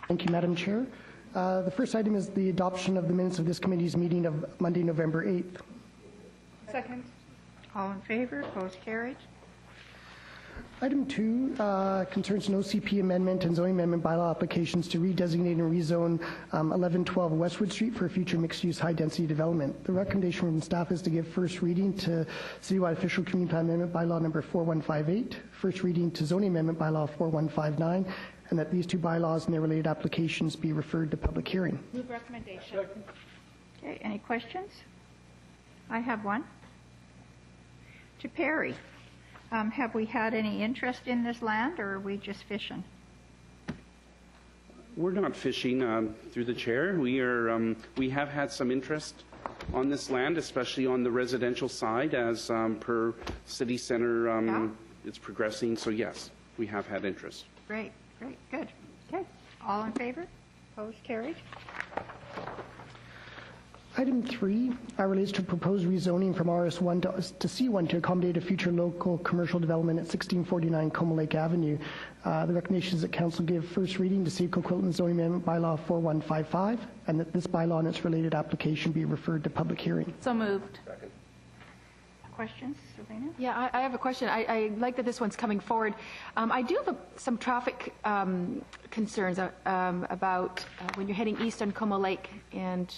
Thank you, Madam Chair. The first item is the adoption of the minutes of this committee's meeting of Monday, November 8th. Second. All in favor? Opposed? Carried. Item 2 concerns an OCP amendment and zoning amendment bylaw applications to redesignate and rezone 1112 Westwood Street for a future mixed-use high-density development. The recommendation from staff is to give first reading to Citywide Official Community Plan Amendment Bylaw number 4158, first reading to zoning amendment bylaw 4159, and that these two bylaws and their related applications be referred to public hearing. Move recommendation. Second. Okay, any questions? I have one. To Perry. Have we had any interest in this land, or are we just fishing? We're not fishing through the chair. We have had some interest on this land, especially on the residential side, as per city center it's progressing. So yes, we have had interest. Great, great, good. Okay, all in favor? Opposed? Carried. Item 3 relates to proposed rezoning from RS1 to C1 to accommodate a future local commercial development at 1649 Como Lake Avenue. The recommendation is that Council give first reading to City of Coquitlam Zoning Amendment Bylaw 4155, and that this bylaw and its related application be referred to public hearing. So moved. Second. Questions, Serena? Yeah, I have a question. I like that this one's coming forward. I do have some traffic concerns about when you're heading east on Como Lake and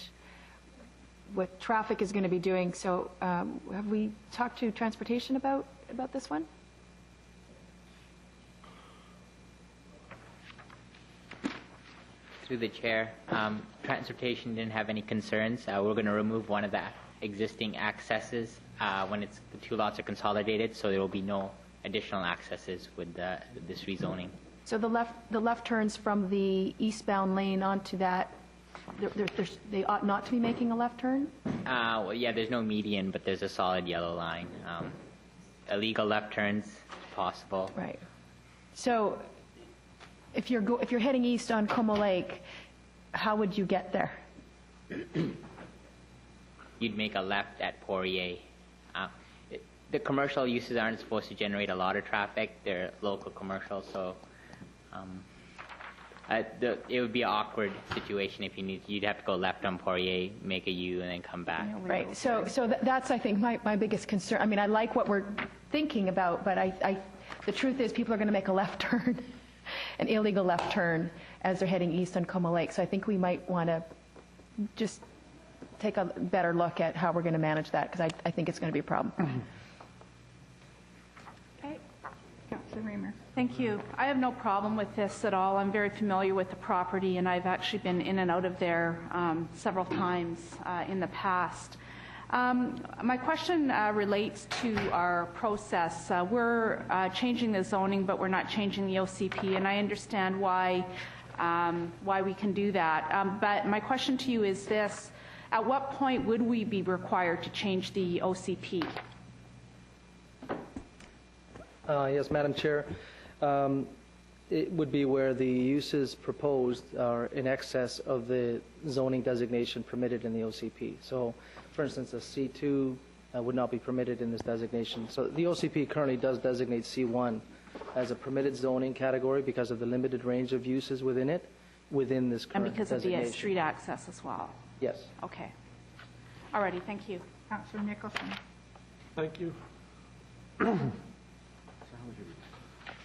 what traffic is going to be doing. So have we talked to transportation about this one? Through the chair, transportation didn't have any concerns. We're going to remove one of the existing accesses when the two lots are consolidated, so there will be no additional accesses with this rezoning. So the left turns from the eastbound lane onto that, they ought not to be making a left turn? Well, yeah, there's no median, but there's a solid yellow line. Illegal left turns possible. Right. So if you're heading east on Como Lake, how would you get there? You'd make a left at Poirier. The commercial uses aren't supposed to generate a lot of traffic. They're local commercial, so it would be an awkward situation if you'd have to go left on Poirier, make a U, and then come back. Right. So that's, I think, my biggest concern. I mean, I like what we're thinking about, but the truth is people are going to make a left turn, an illegal left turn, as they're heading east on Como Lake. So I think we might want to just take a better look at how we're going to manage that, because I think it's going to be a problem. Okay. Councilor Reamer. Thank you. I have no problem with this at all. I'm very familiar with the property, and I've actually been in and out of there several times in the past. My question relates to our process. We're changing the zoning, but we're not changing the OCP, and I understand why we can do that. But my question to you is this: at what point would we be required to change the OCP? Yes, Madam Chair. It would be where the uses proposed are in excess of the zoning designation permitted in the OCP. So, for instance, a C2 would not be permitted in this designation. So the OCP currently does designate C1 as a permitted zoning category because of the limited range of uses within it, within this current And because designation. of the street access as well? Yes. Okay. Alrighty, thank you. Councilor Nicholson. Thank you.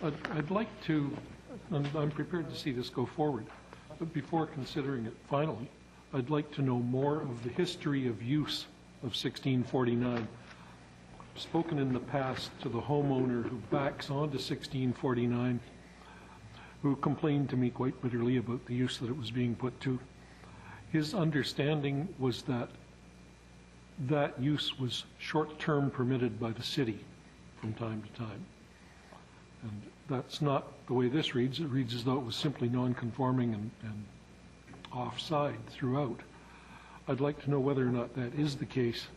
I'd like to, and I'm prepared to see this go forward, but before considering it finally, I'd like to know more of the history of use of 1649. I've spoken in the past to the homeowner who backs onto 1649, who complained to me quite bitterly about the use that it was being put to. His understanding was that that use was short-term permitted by the city from time to time. And that's not the way this reads. It reads as though it was simply non-conforming and offside throughout. I'd like to know whether or not that is the case,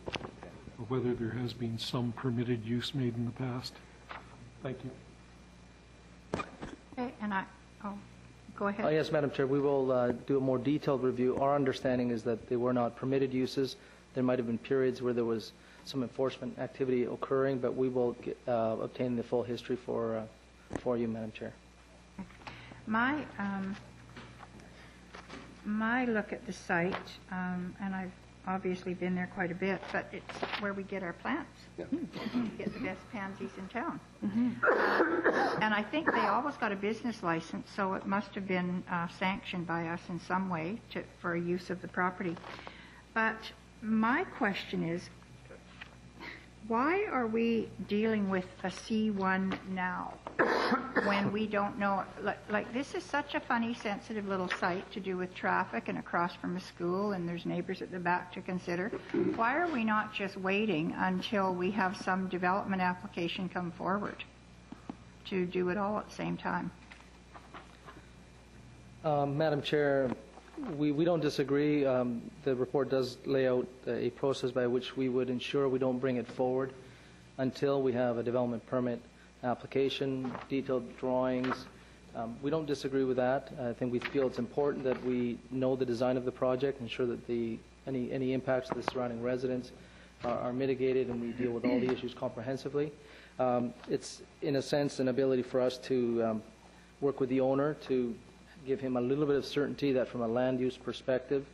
or whether there has been some permitted use made in the past. Thank you. Okay, and go ahead. Yes, Madam Chair, we will do a more detailed review. Our understanding is that they were not permitted uses. There might have been periods where there was some enforcement activity occurring, but we will obtain the full history for you, Madam Chair. my look at the site, and I've obviously been there quite a bit, but it's where we get our plants. Get the best pansies in town. And I think they always got a business license, so it must have been sanctioned by us in some way for use of the property. But my question is, why are we dealing with a C1 now when we don't know? Like, this is such a funny, sensitive little site to do with traffic and across from a school, and there's neighbors at the back to consider. Why are we not just waiting until we have some development application come forward to do it all at the same time? Madam Chair, we don't disagree. The report does lay out a process by which we would ensure we don't bring it forward until we have a development permit application, detailed drawings. We don't disagree with that. I think we feel it's important that we know the design of the project, ensure that any impacts to the surrounding residents are mitigated, and we deal with all the issues comprehensively. It's, in a sense, an ability for us to work with the owner to give him a little bit of certainty that from a land use perspective,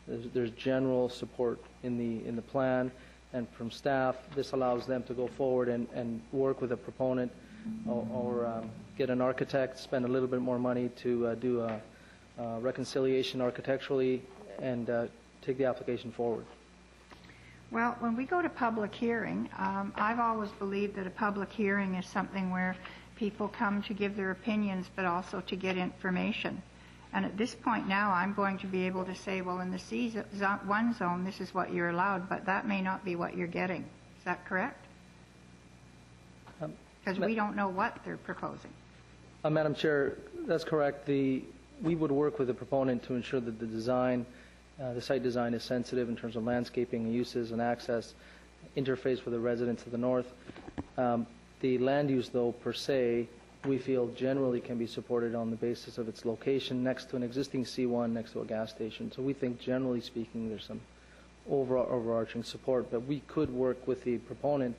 there's general support in the plan, and from staff, this allows them to go forward and work with a proponent or get an architect, spend a little bit more money to do a reconciliation architecturally, and take the application forward. Well, when we go to public hearing, I've always believed that a public hearing is something where people come to give their opinions, but also to get information. And at this point now, I'm going to be able to say, well, in the C1 zone, this is what you're allowed, but that may not be what you're getting. Is that correct? Because we don't know what they're proposing. Madam Chair, that's correct. We would work with the proponent to ensure that the design, the site design is sensitive in terms of landscaping, uses, and access, interface with the residents of the north. The land use, though, per se, we feel generally can be supported on the basis of its location next to an existing C1, next to a gas station. So we think, generally speaking, there's some overarching support. But we could work with the proponent.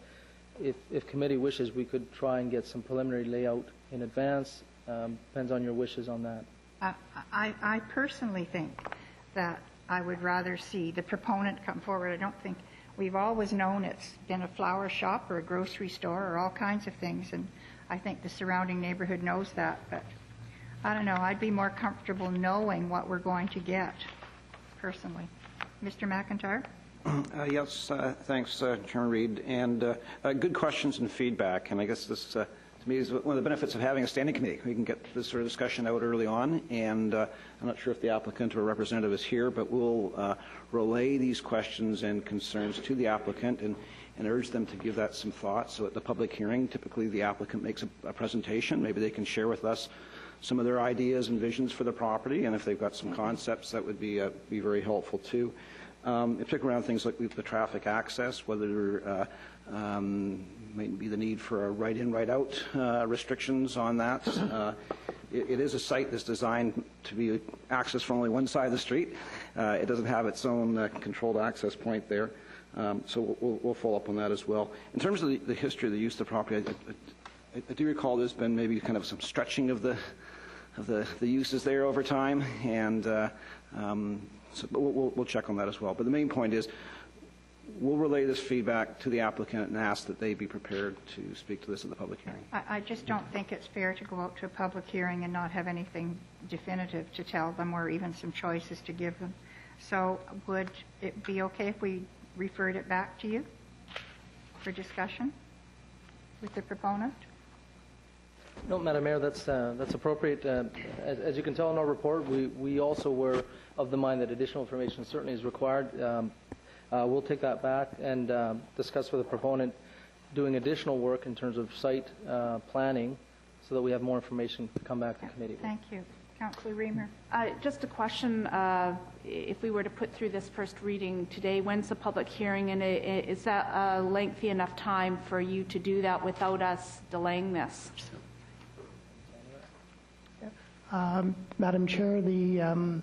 If committee wishes, we could try and get some preliminary layout in advance. Depends on your wishes on that. I personally think that I would rather see the proponent come forward. I don't think we've always known it's been a flower shop or a grocery store or all kinds of things, and I think the surrounding neighborhood knows that. But I don't know. I'd be more comfortable knowing what we're going to get, personally. Mr. McIntyre? Yes, thanks, Chairman Reid. And good questions and feedback. And I guess this, to me, is one of the benefits of having a standing committee. We can get this sort of discussion out early on. And I'm not sure if the applicant or representative is here, but we'll relay these questions and concerns to the applicant and urge them to give that some thought. So at the public hearing, typically the applicant makes a presentation. Maybe they can share with us some of their ideas and visions for the property. And if they've got some concepts, that would be very helpful too. Particularly around things like the traffic access, whether there might be the need for a right-in, right-out restrictions on that. It is a site that's designed to be accessed from only one side of the street. It doesn't have its own controlled access point there. So we'll follow up on that as well. In terms of the history of the use of the property, I do recall there's been maybe kind of some stretching of the uses there over time, and so we'll check on that as well. But the main point is we'll relay this feedback to the applicant and ask that they be prepared to speak to this at the public hearing. I just don't think it's fair to go out to a public hearing and not have anything definitive to tell them or even some choices to give them. So would it be okay if we referred it back to you for discussion with the proponent? No, Madam Mayor, that's appropriate. As you can tell in our report, we also were of the mind that additional information certainly is required. We'll take that back and discuss with the proponent doing additional work in terms of site planning so that we have more information to come back to committee with. Thank you. Councillor Reamer. Just a question, if we were to put through this first reading today, when's the public hearing, and is that a lengthy enough time for you to do that without us delaying this? Madam Chair, the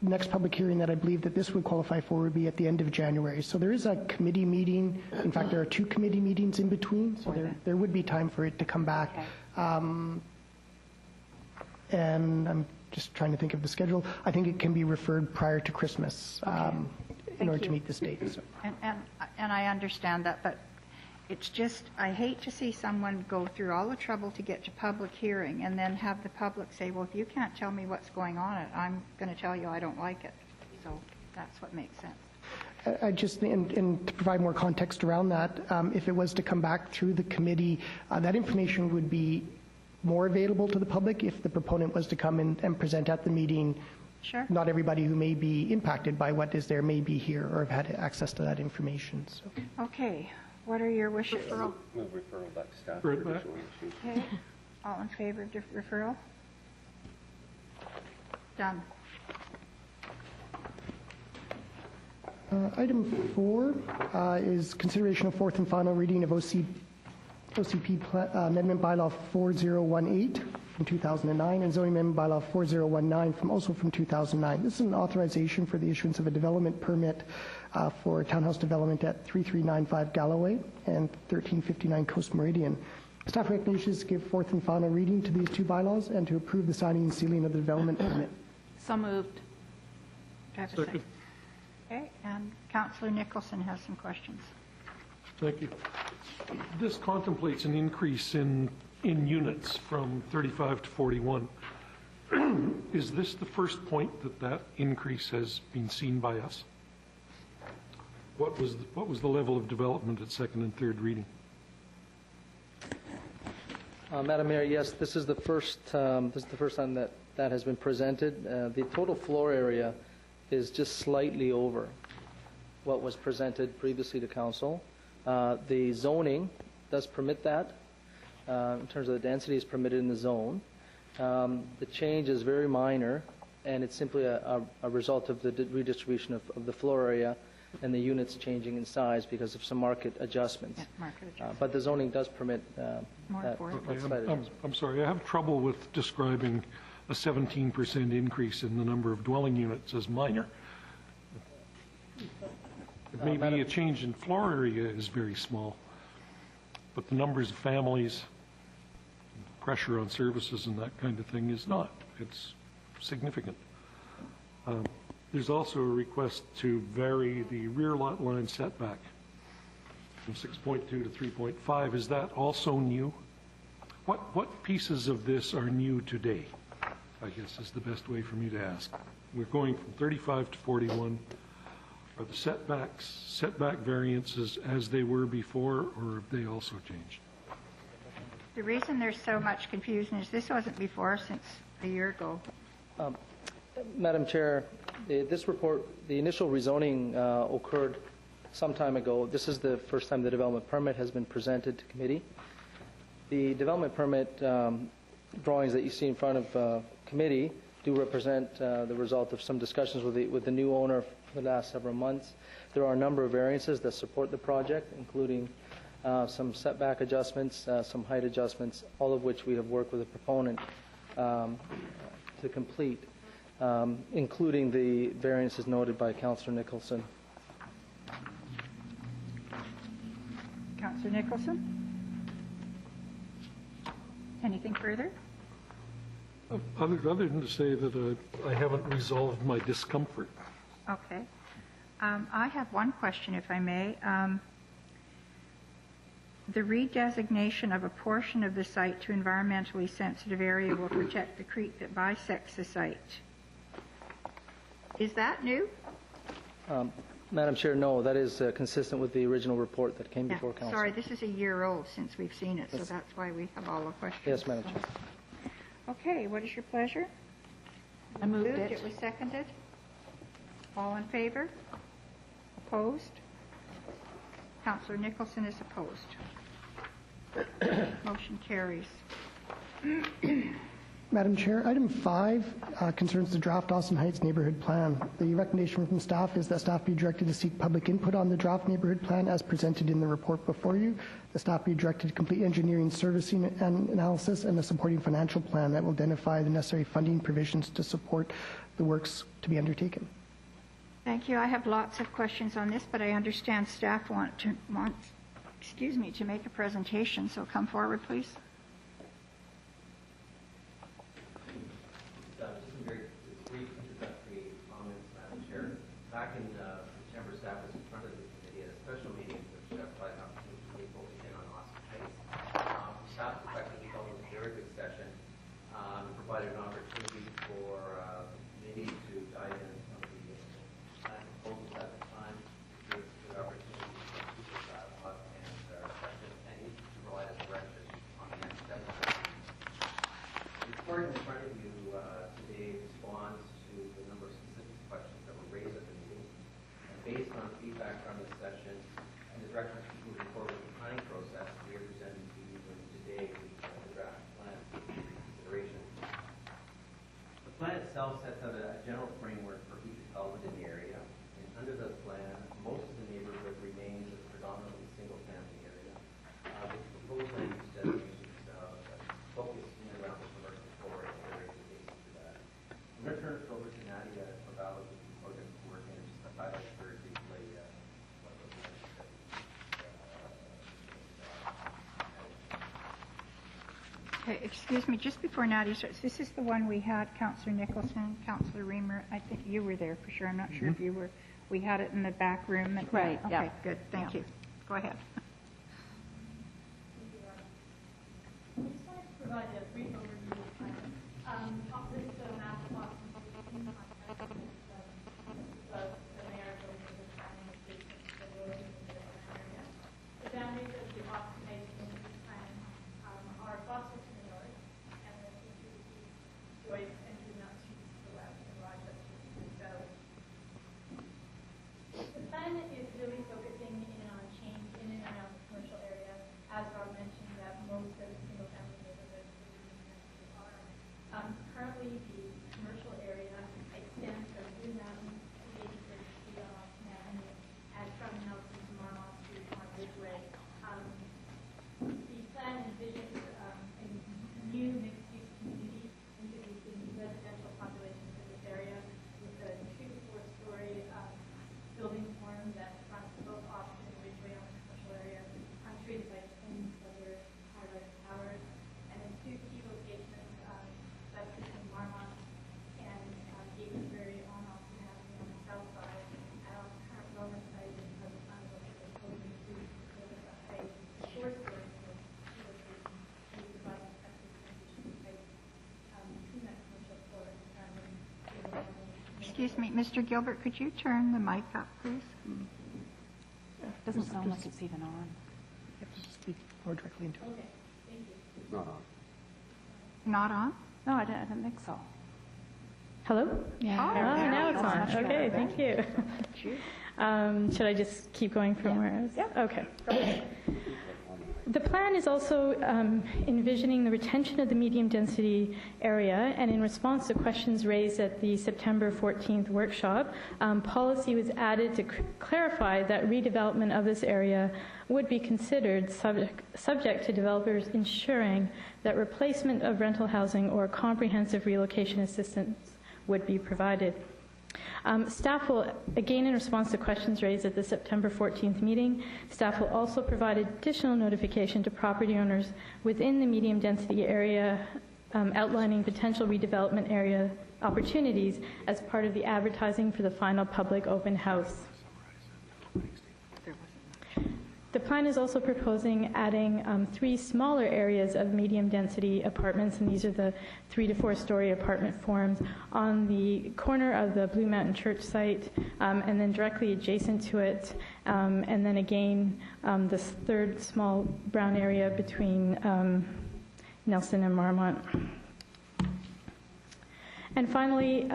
next public hearing that I believe that this would qualify for would be at the end of January. So there is a committee meeting. In fact, there are 2 committee meetings in between, so there would be time for it to come back. Okay. And I'm just trying to think of the schedule. I think it can be referred prior to Christmas in order to meet this date. So. And I understand that, but it's just, I hate to see someone go through all the trouble to get to public hearing and then have the public say, well, if you can't tell me what's going on, I'm going to tell you I don't like it. So that's what makes sense. I just, and to provide more context around that, if it was to come back through the committee, that information would be more available to the public if the proponent was to come in and present at the meeting. Sure. Not everybody who may be impacted by what is there may be here or have had access to that information. So. Okay. What are your wishes? Move referral back to staff For for it back. additional issues. Okay. All in favor of referral? Done. Item 4 is consideration of fourth and final reading of OCP Amendment Bylaw 4018 from 2009 and Zoning Amendment Bylaw 4019 also from 2009. This is an authorization for the issuance of a development permit for townhouse development at 3395 Galloway and 1359 Coast Meridian. Staff recommendations to give fourth and final reading to these two bylaws and to approve the signing and sealing of the development permit. So moved. Do I have a second? Okay, and Councillor Nicholson has some questions. Thank you. This contemplates an increase in units from 35 to 41. Is this the first point that increase has been seen by us? What was the level of development at second and third reading? Madam Mayor, yes, this is the first time that has been presented. The total floor area is just slightly over what was presented previously to council. The zoning does permit that. In terms of the density is permitted in the zone. The change is very minor, and it's simply a result of the redistribution of the floor area and the units changing in size because of some market adjustments. Yeah, market adjustments. But the zoning does permit More that. affordable. that slight adjustment. I'm sorry, I have trouble with describing a 17% increase in the number of dwelling units as minor. Maybe a change in floor area is very small, but the numbers of families, pressure on services and that kind of thing is not. It's significant. There's also a request to vary the rear lot line setback from 6.2 to 3.5. Is that also new? What pieces of this are new today, I guess is the best way for me to ask. We're going from 35 to 41. Are the setback variances as they were before, or have they also changed? The reason there's so much confusion is this wasn't before since a year ago. Madam Chair, this report, the initial rezoning occurred some time ago. This is the first time the development permit has been presented to committee. The development permit drawings that you see in front of committee do represent the result of some discussions with the new owner for the last several months. There are a number of variances that support the project, including some setback adjustments, some height adjustments, all of which we have worked with the proponent to complete, including the variances noted by Councillor Nicholson. Councillor Nicholson? Anything further? Other than to say that I haven't resolved my discomfort. Okay. I have one question, if I may. The redesignation of a portion of the site to environmentally sensitive area will protect the creek that bisects the site. Is that new? Madam Chair, no, that is consistent with the original report that came before council. Sorry, this is a year old since we've seen it, so that's why we have all the questions. Yes, Madam Chair. Okay, what is your pleasure? I moved it. It was seconded. All in favor? Opposed? Councillor Nicholson is opposed. Motion carries. Madam Chair, item 5 concerns the draft Dawson Heights neighborhood plan. The recommendation from staff is that staff be directed to seek public input on the draft neighborhood plan as presented in the report before you. The staff be directed to complete engineering servicing and analysis and a supporting financial plan that will identify the necessary funding provisions to support the works to be undertaken. Thank you. I have lots of questions on this, but I understand staff want to make a presentation, so come forward, please. Just some on feedback from this session and the direction to moving forward with the planning process, we are presenting to you today the draft plan for consideration. The plan itself sets out a general framework for future development in the area, and under the plan, most of the neighborhood remains a predominantly single-family area, with proposed land use designations focused in and around the commercial core area adjacent to that. I'm going to turn it over to Nadia for Bylaw project work and just highlight very briefly what those Okay, excuse me, just before Nadia starts, this is the one we had, Councillor Nicholson, Councillor Reamer, I think you were there for sure, I'm not sure if you were. We had it in the back room. Right, Okay, yeah. good, thank you. Go ahead. I just wanted to provide a brief overview of the plan. Opposite the map of Boston, in context of the mayor building the planning adjacent to the road in the area. The boundaries of the Austin Heights community plan are Foster to the north, and then Joyce and Dumont Streets to the west, and Rochester to the south. The plan is really focusing in on change in and around the commercial area, as Rob mentioned, that most of the single-family neighborhoods are. Currently, the commercial area extends from Blue Mountain to 83rd Street on Austin Avenue, and from Nelson to Marmont Street on Ridgeway. The plan envisions a new mixed-use community introducing residential population to this area with a 2 to 4-story building form that fronts both Austin and Ridgeway on the commercial area, treated by twin solar high-rise towers, and in 2 key locations, that's between Marmont and Gaithersbury on Austin Avenue on the south side, and on the current Roman site in Pleasant Island, which is proposing to build a 4-story key location and provide effective transition space between that commercial core and surrounding. Excuse me, Mr. Gilbert, could you turn the mic up, please? Doesn't sound like it's even on. Speak more directly into it. Okay, thank you. Not on? No, I didn't think so. Hello? Yeah. Now it's on. Okay, thank you. Should I just keep going from where I was? Yeah. Okay. The plan is also envisioning the retention of the medium-density area, and in response to questions raised at the September 14th workshop, policy was added to clarify that redevelopment of this area would be considered subject to developers ensuring that replacement of rental housing or comprehensive relocation assistance would be provided. Staff will, again in response to questions raised at the September 14th meeting, staff will also provide additional notification to property owners within the medium density area outlining potential redevelopment area opportunities as part of the advertising for the final public open house. The plan is also proposing adding 3 smaller areas of medium-density apartments, and these are the 3 to 4-story apartment forms on the corner of the Blue Mountain Church site, and then directly adjacent to it, and then again this 3rd small brown area between Nelson and Marmont. And finally,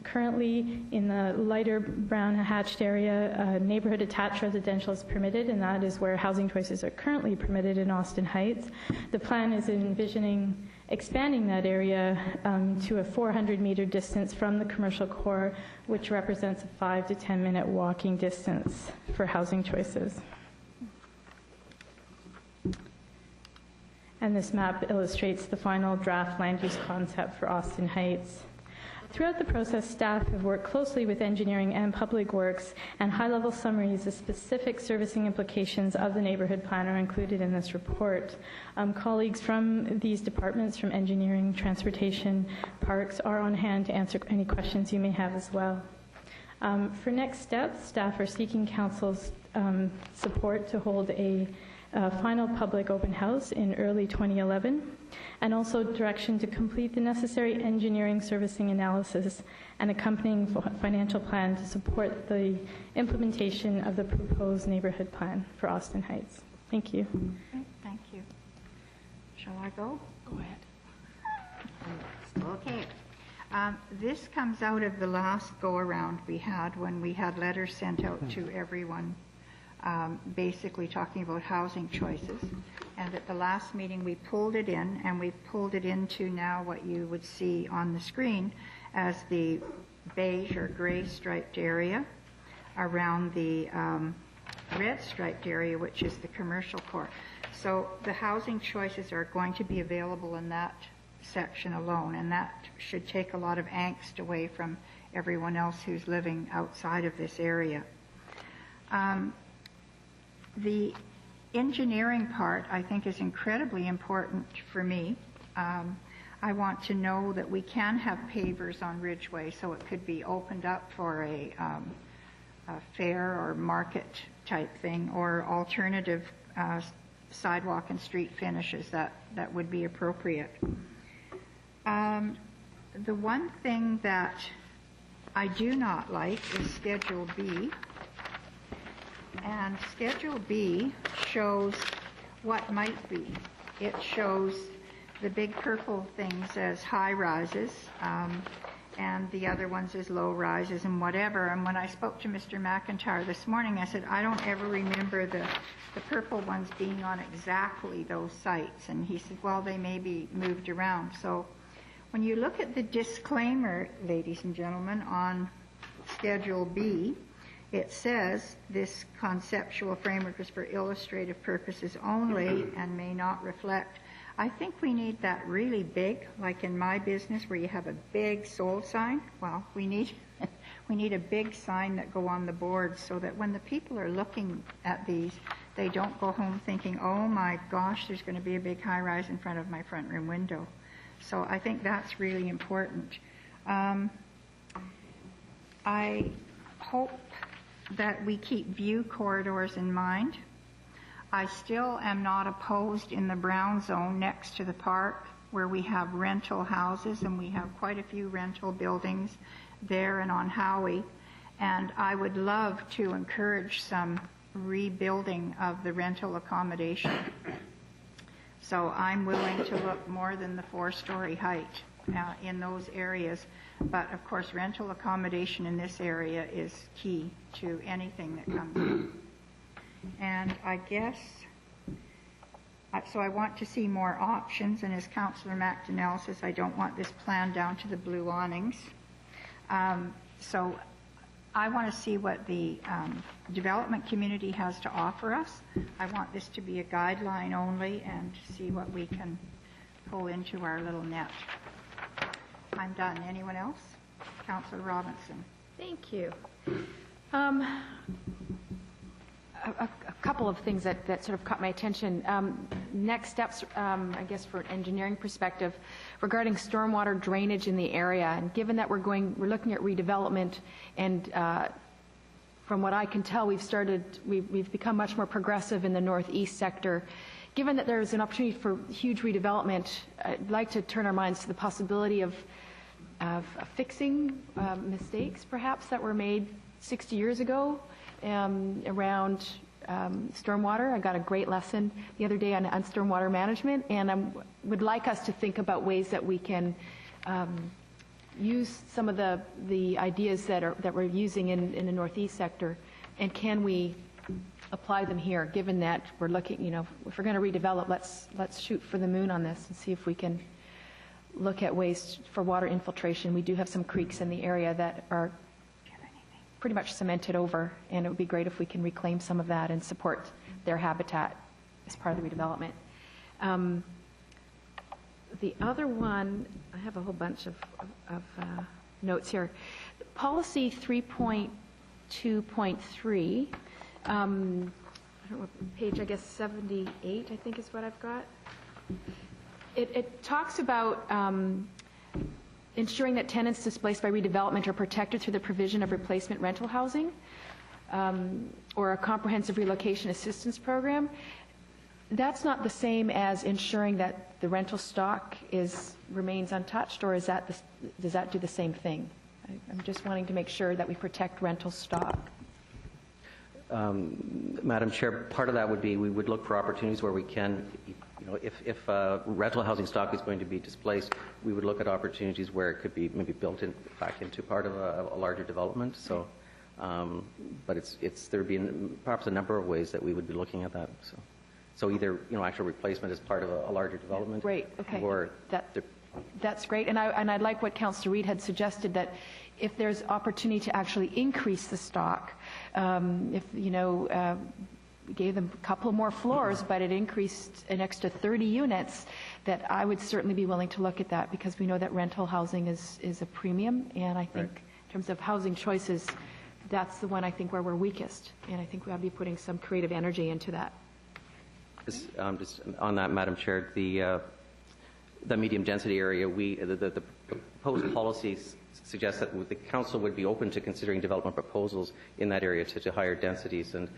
currently in the lighter brown hatched area, neighborhood attached residential is permitted, and that is where housing choices are currently permitted in Austin Heights. The plan is envisioning expanding that area to a 400-meter distance from the commercial core, which represents a 5 to 10-minute walking distance for housing choices. And this map illustrates the final draft land use concept for Austin Heights. Throughout the process, staff have worked closely with engineering and public works, and high-level summaries of specific servicing implications of the neighborhood plan are included in this report. Colleagues from these departments, from engineering, transportation, parks, are on hand to answer any questions you may have as well. For next steps, staff are seeking council's support to hold a final public open house in early 2011, and also direction to complete the necessary engineering servicing analysis and accompanying financial plan to support the implementation of the proposed neighborhood plan for Austin Heights. Thank you. Okay, thank you. Shall I go? Go ahead. Okay. This comes out of the last go-around we had when we had letters sent out to everyone, basically talking about housing choices. And at the last meeting, we pulled it in, and we've pulled it into now what you would see on the screen as the beige or gray striped area around the red striped area, which is the commercial core. So the housing choices are going to be available in that section alone, and that should take a lot of angst away from everyone else who's living outside of this area. The engineering part, I think, is incredibly important for me. I want to know that we can have pavers on Ridgeway, so it could be opened up for a fair or market type thing, or alternative sidewalk and street finishes that would be appropriate. The one thing that I do not like is Schedule B. And Schedule B shows what might be. It shows the big purple things as high rises, and the other ones as low rises and whatever. And when I spoke to Mr. McIntyre this morning, I said, I don't ever remember the purple ones being on exactly those sites. And he said, well, they may be moved around. So when you look at the disclaimer, ladies and gentlemen, on Schedule B, it says this conceptual framework is for illustrative purposes only and may not reflect. I think we need that really big, like in my business where you have a big sold sign. Well, we need a big sign that go on the board so that when the people are looking at these, they don't go home thinking, oh my gosh, there's going to be a big high rise in front of my front room window. So I think that's really important. I hope that we keep view corridors in mind. I still am not opposed in the brown zone next to the park where we have rental houses, and we have quite a few rental buildings there and on Howie. And I would love to encourage some rebuilding of the rental accommodation. So I'm willing to look more than the 4-story height in those areas. But of course, rental accommodation in this area is key to anything that comes in. And I guess, so I want to see more options, and as Councillor McDonnell says, I don't want this plan down to the blue awnings. So I want to see what the development community has to offer us. I want this to be a guideline only and see what we can pull into our little net. I'm done. Anyone else? Councillor Robinson. Thank you. A couple of things that sort of caught my attention. Next steps, I guess, for an engineering perspective, regarding stormwater drainage in the area. And given that we're looking at redevelopment, and from what I can tell, we've become much more progressive in the northeast sector. Given that there's an opportunity for huge redevelopment, I'd like to turn our minds to the possibility of fixing mistakes, perhaps, that were made 60 years ago around stormwater. I got a great lesson the other day on stormwater management, and I would like us to think about ways that we can use some of the ideas that we're using in the northeast sector, and can we apply them here, given that we're looking, if we're going to redevelop, let's shoot for the moon on this and see if we can look at ways for water infiltration. We do have some creeks in the area that are pretty much cemented over, and it would be great if we can reclaim some of that and support their habitat as part of the redevelopment. The other one, I have a whole bunch of notes here. Policy 3.2.3, I don't know what page, I guess 78, I think is what I've got. It talks about ensuring that tenants displaced by redevelopment are protected through the provision of replacement rental housing or a comprehensive relocation assistance program. That's not the same as ensuring that the rental stock remains untouched, or does that do the same thing? I'm just wanting to make sure that we protect rental stock. Madam Chair, part of that would be we would look for opportunities where we can if rental housing stock is going to be displaced, we would look at opportunities where it could be maybe built in back into part of a larger development. So, but there'd be perhaps a number of ways that we would be looking at that. So either actual replacement as part of a larger development. Great. Okay. Or that's great, and I'd like what Councillor Reid had suggested, that if there's opportunity to actually increase the stock, if we gave them a couple more floors, but it increased an extra 30 units, that I would certainly be willing to look at that, because we know that rental housing is a premium, and I think in terms of housing choices, that's the one I think where we're weakest, and I think we ought to be putting some creative energy into that. Just on that, Madam Chair, the medium density area, the proposed policies suggest that the council would be open to considering development proposals in that area to higher densities, and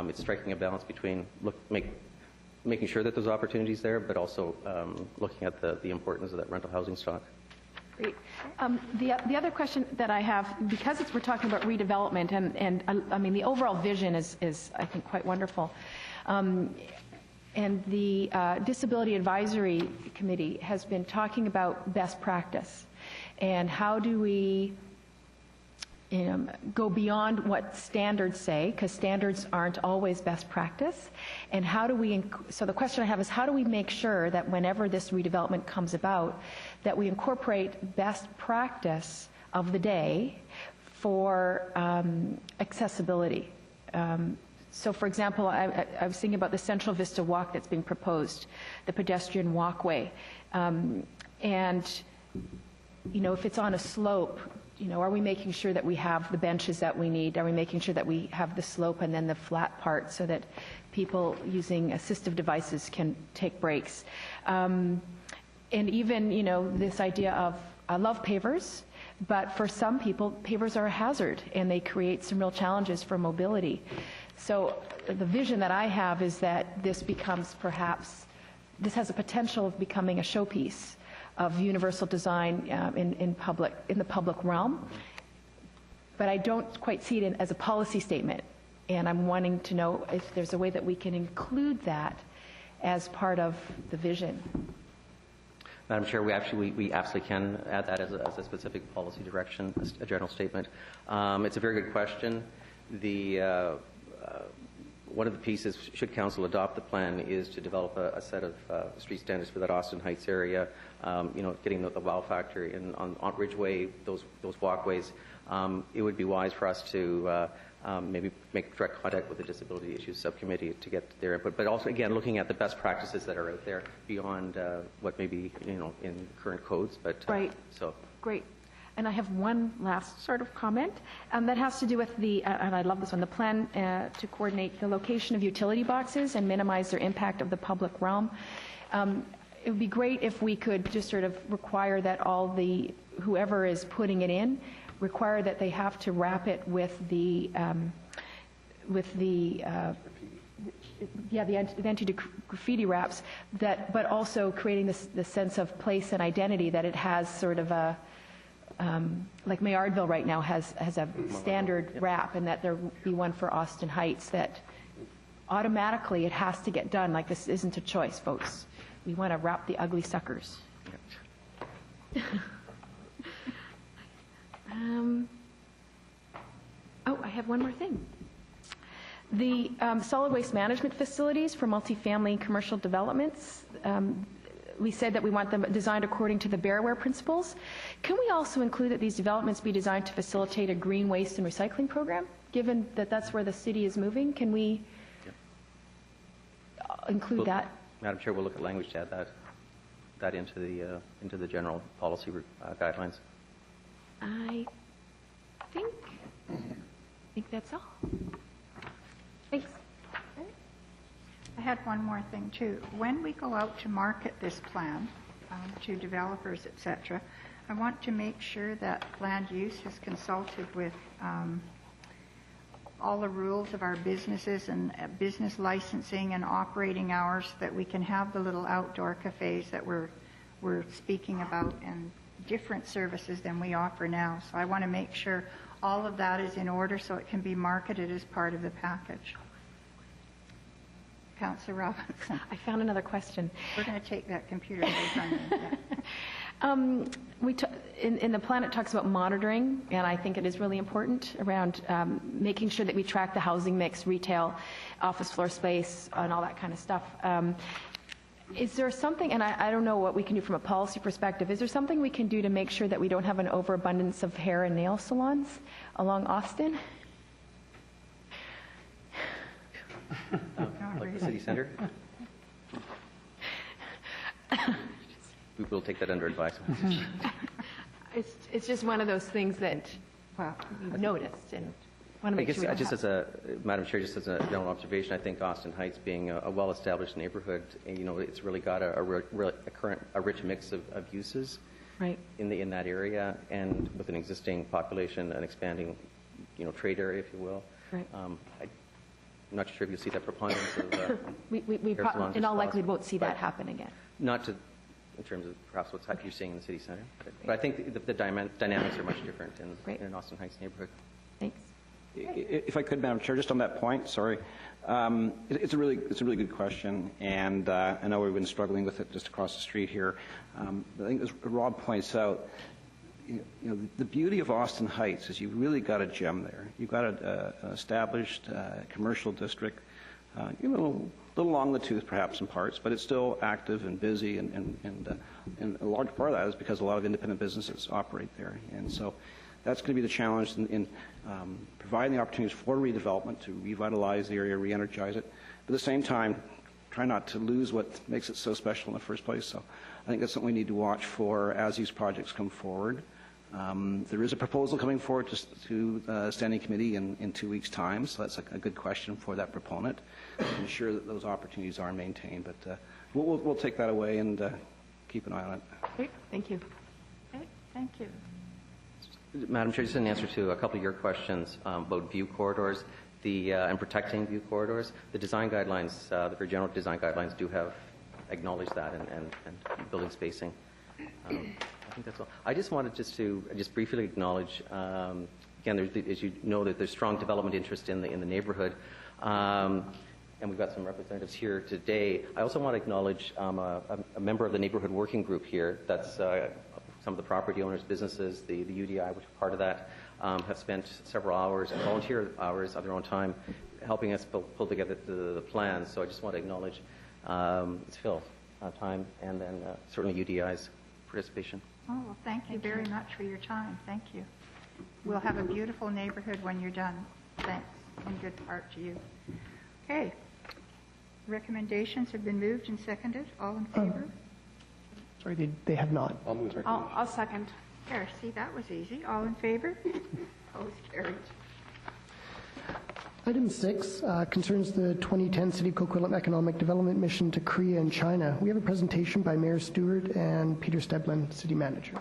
it's striking a balance between making sure that there's opportunities there, but also looking at the importance of that rental housing stock. Great. The other question that I have, because we're talking about redevelopment, and I mean the overall vision is I think quite wonderful. And the Disability Advisory Committee has been talking about best practice. And how do we go beyond what standards say, because standards aren't always best practice. And how do we, so the question I have is, how do we make sure that whenever this redevelopment comes about, that we incorporate best practice of the day for accessibility? So, for example, I was thinking about the Central Vista Walk that's being proposed, the pedestrian walkway. And, if it's on a slope, are we making sure that we have the benches that we need? Are we making sure that we have the slope and then the flat part so that people using assistive devices can take breaks? And even, this idea of, I love pavers, but for some people, pavers are a hazard and they create some real challenges for mobility. So the vision that I have is that this becomes this has a potential of becoming a showpiece of universal design in the public realm. But I don't quite see it as a policy statement. And I'm wanting to know if there's a way that we can include that as part of the vision. Madam Chair, we absolutely can add that as a specific policy direction, a general statement. It's a very good question. One of the pieces, should council adopt the plan, is to develop a set of street standards for that Austin Heights area. Getting the wow factor on Ridgeway, those walkways. It would be wise for us to maybe make direct contact with the Disability Issues Subcommittee to get their input. But also, again, looking at the best practices that are out there beyond what may be in current codes. But right. So great. And I have one last sort of comment that has to do with and I love this one, the plan to coordinate the location of utility boxes and minimize their impact of the public realm. It would be great if we could just sort of require that whoever is putting it in, require that they have to wrap it with the anti-graffiti wraps, but also creating the sense of place and identity, that it has sort of a, like Mayardville right now has a standard wrap, and that there be one for Austin Heights, that automatically it has to get done. Like, this isn't a choice, folks. We want to wrap the ugly suckers. I have one more thing. The solid waste management facilities for multifamily commercial developments, we said that we want them designed according to the Bearware principles. Can we also include that these developments be designed to facilitate a green waste and recycling program, given that that's where the city is moving? Can we include that? Madam Chair, we'll look at language to add that into the general policy guidelines. I think that's all. Thanks. I had one more thing too. When we go out to market this plan to developers, etc., I want to make sure that land use has consulted with all the rules of our businesses and business licensing and operating hours, that we can have the little outdoor cafes that we're speaking about, and different services than we offer now. So I want to make sure all of that is in order so it can be marketed as part of the package. Councillor Robinson. I found another question. We're going to take that computer away from you. In the plan, it talks about monitoring, and I think it is really important around making sure that we track the housing mix, retail, office floor space, and all that kind of stuff. Is there something, and I don't know what we can do from a policy perspective, is there something we can do to make sure that we don't have an overabundance of hair and nail salons along Austin? Like the city center? We will take that under advisement. It's just one of those things that, well, we've noticed and want to make sure we don't just have. as a, Madam Chair, just as a general observation, I think Austin Heights being a well-established neighborhood, it's really got a rich mix of uses Right. in that area, and with an existing population, an expanding, trade area, if you will. Right. I'm not sure if you'll see that preponderance of We hair salons in all as likelihood well. won't see that happen again. Not to, in terms of perhaps what you're seeing in the city center. But I think the dynamics are much different in an Austin Heights neighborhood. Thanks. If I could, Madam Chair, just on that point, sorry. It's a really good question, and I know we've been struggling with it just across the street here. I think as Rob points out, the beauty of Austin Heights is you've really got a gem there. You've got an established commercial district, a little long the tooth perhaps in parts, but it's still active and busy, and a large part of that is because a lot of independent businesses operate there. And so that's going to be the challenge in providing the opportunities for redevelopment to revitalize the area, re-energize it, but at the same time, try not to lose what makes it so special in the first place. So I think that's something we need to watch for as these projects come forward. There is a proposal coming forward to Standing Committee in 2 weeks' time, so that's a good question for that proponent to ensure that those opportunities are maintained. But we'll take that away and keep an eye on it. Great. Thank you. Okay, thank you. Madam Chair, just in answer to a couple of your questions about view corridors and protecting view corridors, the design guidelines, the very general design guidelines do have acknowledged that and building spacing. I think that's all. I just wanted to briefly acknowledge, again, as you know, that there's strong development interest in the neighborhood, and we've got some representatives here today. I also want to acknowledge a member of the neighborhood working group here. That's some of the property owners, businesses, the UDI, which are part of that, have spent several hours, volunteer hours of their own time, helping us pull together the plans. So I just want to acknowledge it's Phil's time, and then certainly UDI's participation. Oh, well, thank you very much for your time. Thank you. We'll have a beautiful neighborhood when you're done. Thanks, and good part to you. Okay. Recommendations have been moved and seconded. All in favor? Sorry, they have not. I'll second. There, see, that was easy. All in favor? Opposed, carried. Item 6 concerns the 2010 City of Coquitlam Economic Development Mission to Korea and China. We have a presentation by Mayor Stewart and Peter Steblin, City Manager.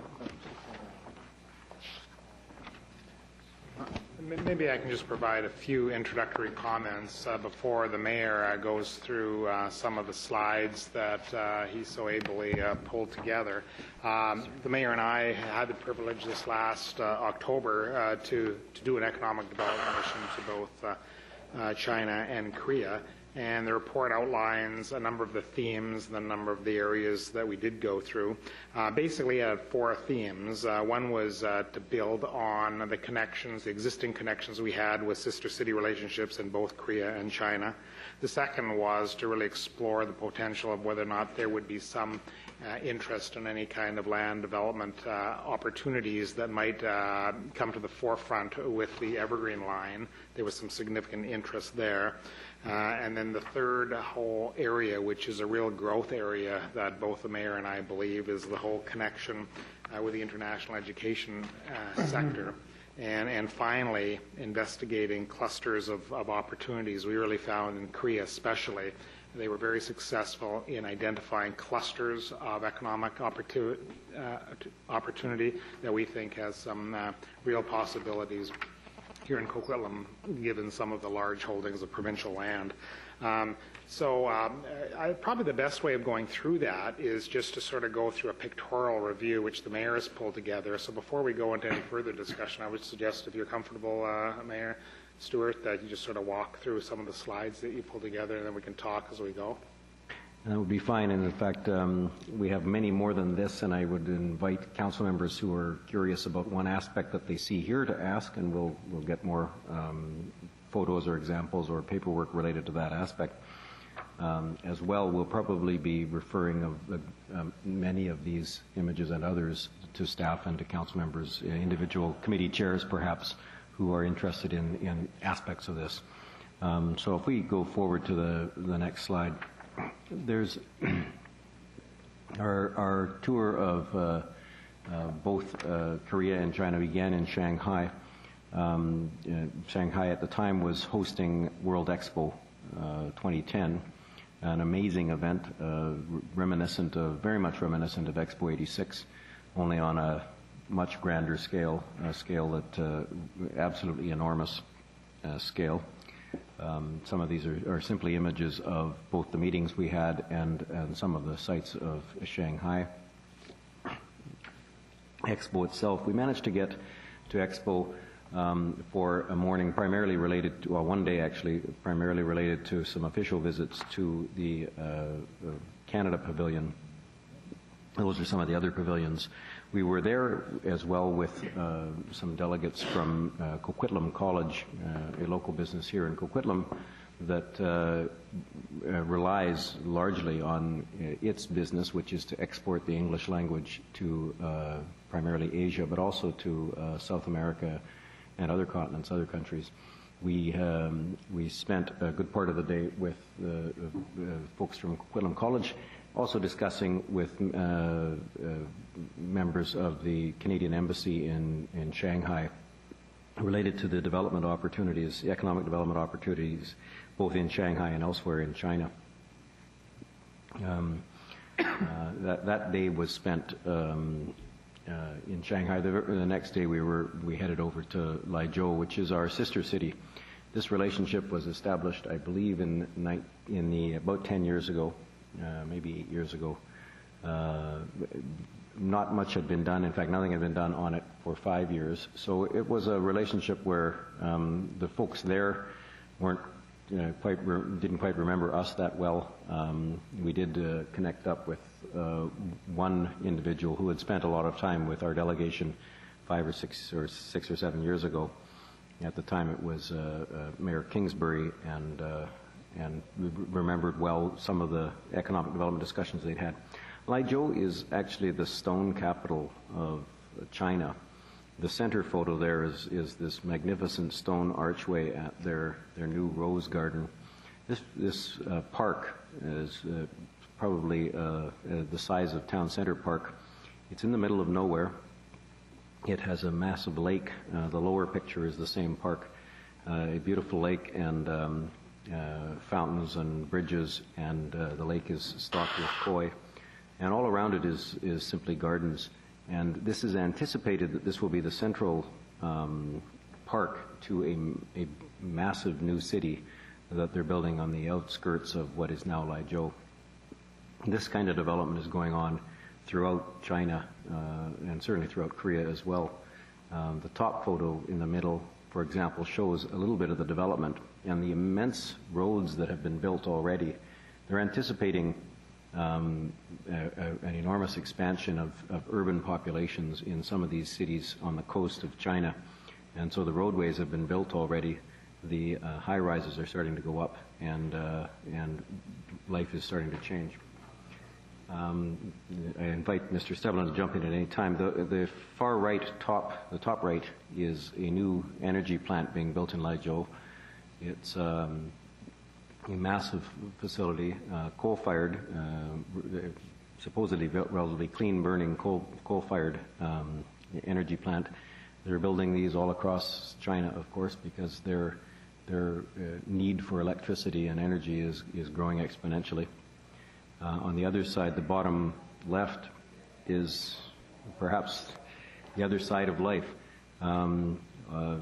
Maybe I can just provide a few introductory comments before the mayor goes through some of the slides that he so ably pulled together. The mayor and I had the privilege this last October to do an economic development mission to both China and Korea. And the report outlines a number of the themes, the number of the areas that we did go through. Basically, had 4 themes. One was to build on the connections, the existing connections we had with sister city relationships in both Korea and China. The second was to really explore the potential of whether or not there would be some interest in any kind of land development opportunities that might come to the forefront with the Evergreen line. There was some significant interest there. And then the third whole area, which is a real growth area that both the mayor and I believe, is the whole connection with the international education sector. And finally, investigating clusters of opportunities. We really found in Korea especially, they were very successful in identifying clusters of economic opportunity that we think has some real possibilities here in Coquitlam, given some of the large holdings of provincial land. Probably the best way of going through that is just to sort of go through a pictorial review, which the mayor has pulled together. So before we go into any further discussion, I would suggest, if you're comfortable, Mayor Stewart, that you just sort of walk through some of the slides that you pulled together, and then we can talk as we go. That would be fine, and in fact, we have many more than this, and I would invite council members who are curious about one aspect that they see here to ask, and we'll get more photos or examples or paperwork related to that aspect. As well, we'll probably be referring of many of these images and others to staff and to council members, individual committee chairs perhaps, who are interested in aspects of this. So if we go forward to the next slide. There's our tour of both Korea and China began in Shanghai. Shanghai at the time was hosting World Expo 2010, an amazing event, very much reminiscent of Expo 86, only on a much grander scale, a scale that absolutely enormous scale. Some of these are simply images of both the meetings we had and some of the sites of Shanghai. Expo itself, we managed to get to Expo for a morning primarily related to, well, one day actually, primarily related to some official visits to the Canada Pavilion. Those are some of the other pavilions. We were there as well with some delegates from Coquitlam College, a local business here in Coquitlam that relies largely on its business, which is to export the English language to primarily Asia, but also to South America and other continents, other countries. We spent a good part of the day with folks from Coquitlam College, also discussing with members of the Canadian Embassy in Shanghai related to the development opportunities, the economic development opportunities, both in Shanghai and elsewhere in China. That day was spent in Shanghai. The next day we headed over to Laizhou, which is our sister city. This relationship was established, I believe, about 10 years ago. Maybe 8 years ago. Not much had been done. In fact, nothing had been done on it for 5 years. So it was a relationship where the folks there didn't quite remember us that well. We did connect up with one individual who had spent a lot of time with our delegation 5 or 6 or 7 years ago. At the time, it was Mayor Kingsbury, and we remembered well some of the economic development discussions they'd had. Laizhou is actually the stone capital of China. The center photo there is this magnificent stone archway at their new rose garden. This park is probably the size of Town Center Park. It's in the middle of nowhere. It has a massive lake. The lower picture is the same park. A beautiful lake and fountains and bridges, and the lake is stocked with koi, and all around it is simply gardens. And this is anticipated that this will be the central park to a massive new city that they're building on the outskirts of what is now Laizhou. This kind of development is going on throughout China and certainly throughout Korea as well. The top photo in the middle, for example, shows a little bit of the development and the immense roads that have been built already. They're anticipating an enormous expansion of urban populations in some of these cities on the coast of China. And so the roadways have been built already. The high-rises are starting to go up, and life is starting to change. I invite Mr. Stevlin to jump in at any time. The far right the top right is a new energy plant being built in Laizhou. It's a massive facility, coal-fired, supposedly relatively clean-burning coal-fired energy plant. They're building these all across China, of course, because their need for electricity and energy is growing exponentially. On the other side, the bottom left, is perhaps the other side of life.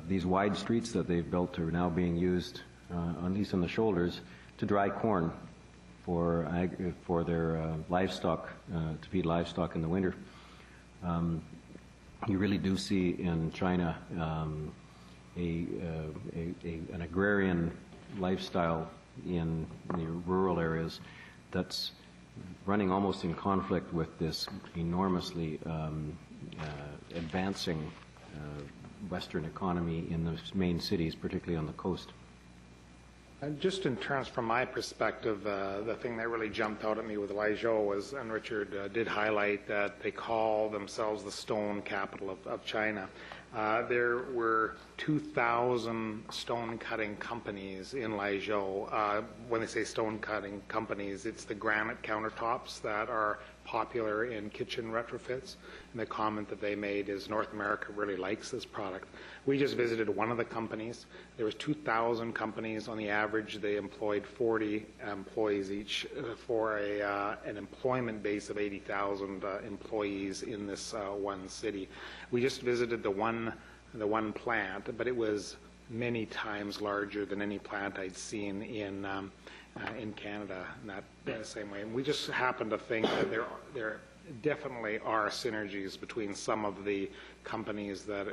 these wide streets that they've built are now being used, at least on the shoulders, to dry corn for their livestock, to feed livestock in the winter. You really do see in China an agrarian lifestyle in the rural areas that's running almost in conflict with this enormously advancing Western economy in the main cities, particularly on the coast. And just in terms, from my perspective, the thing that really jumped out at me with Laijiao was, and Richard did highlight, that they call themselves the stone capital of China. There were 2,000 stone cutting companies in Laijiao. When they say stone cutting companies, it's the granite countertops that are popular in kitchen retrofits. And the comment that they made is North America really likes this product. We just visited one of the companies. There was 2,000 companies. On the average, they employed 40 employees each for an employment base of 80,000 employees in this one city. We just visited the one plant, but it was many times larger than any plant I'd seen in Canada in that same way. And we just happen to think that there definitely are synergies between some of the companies that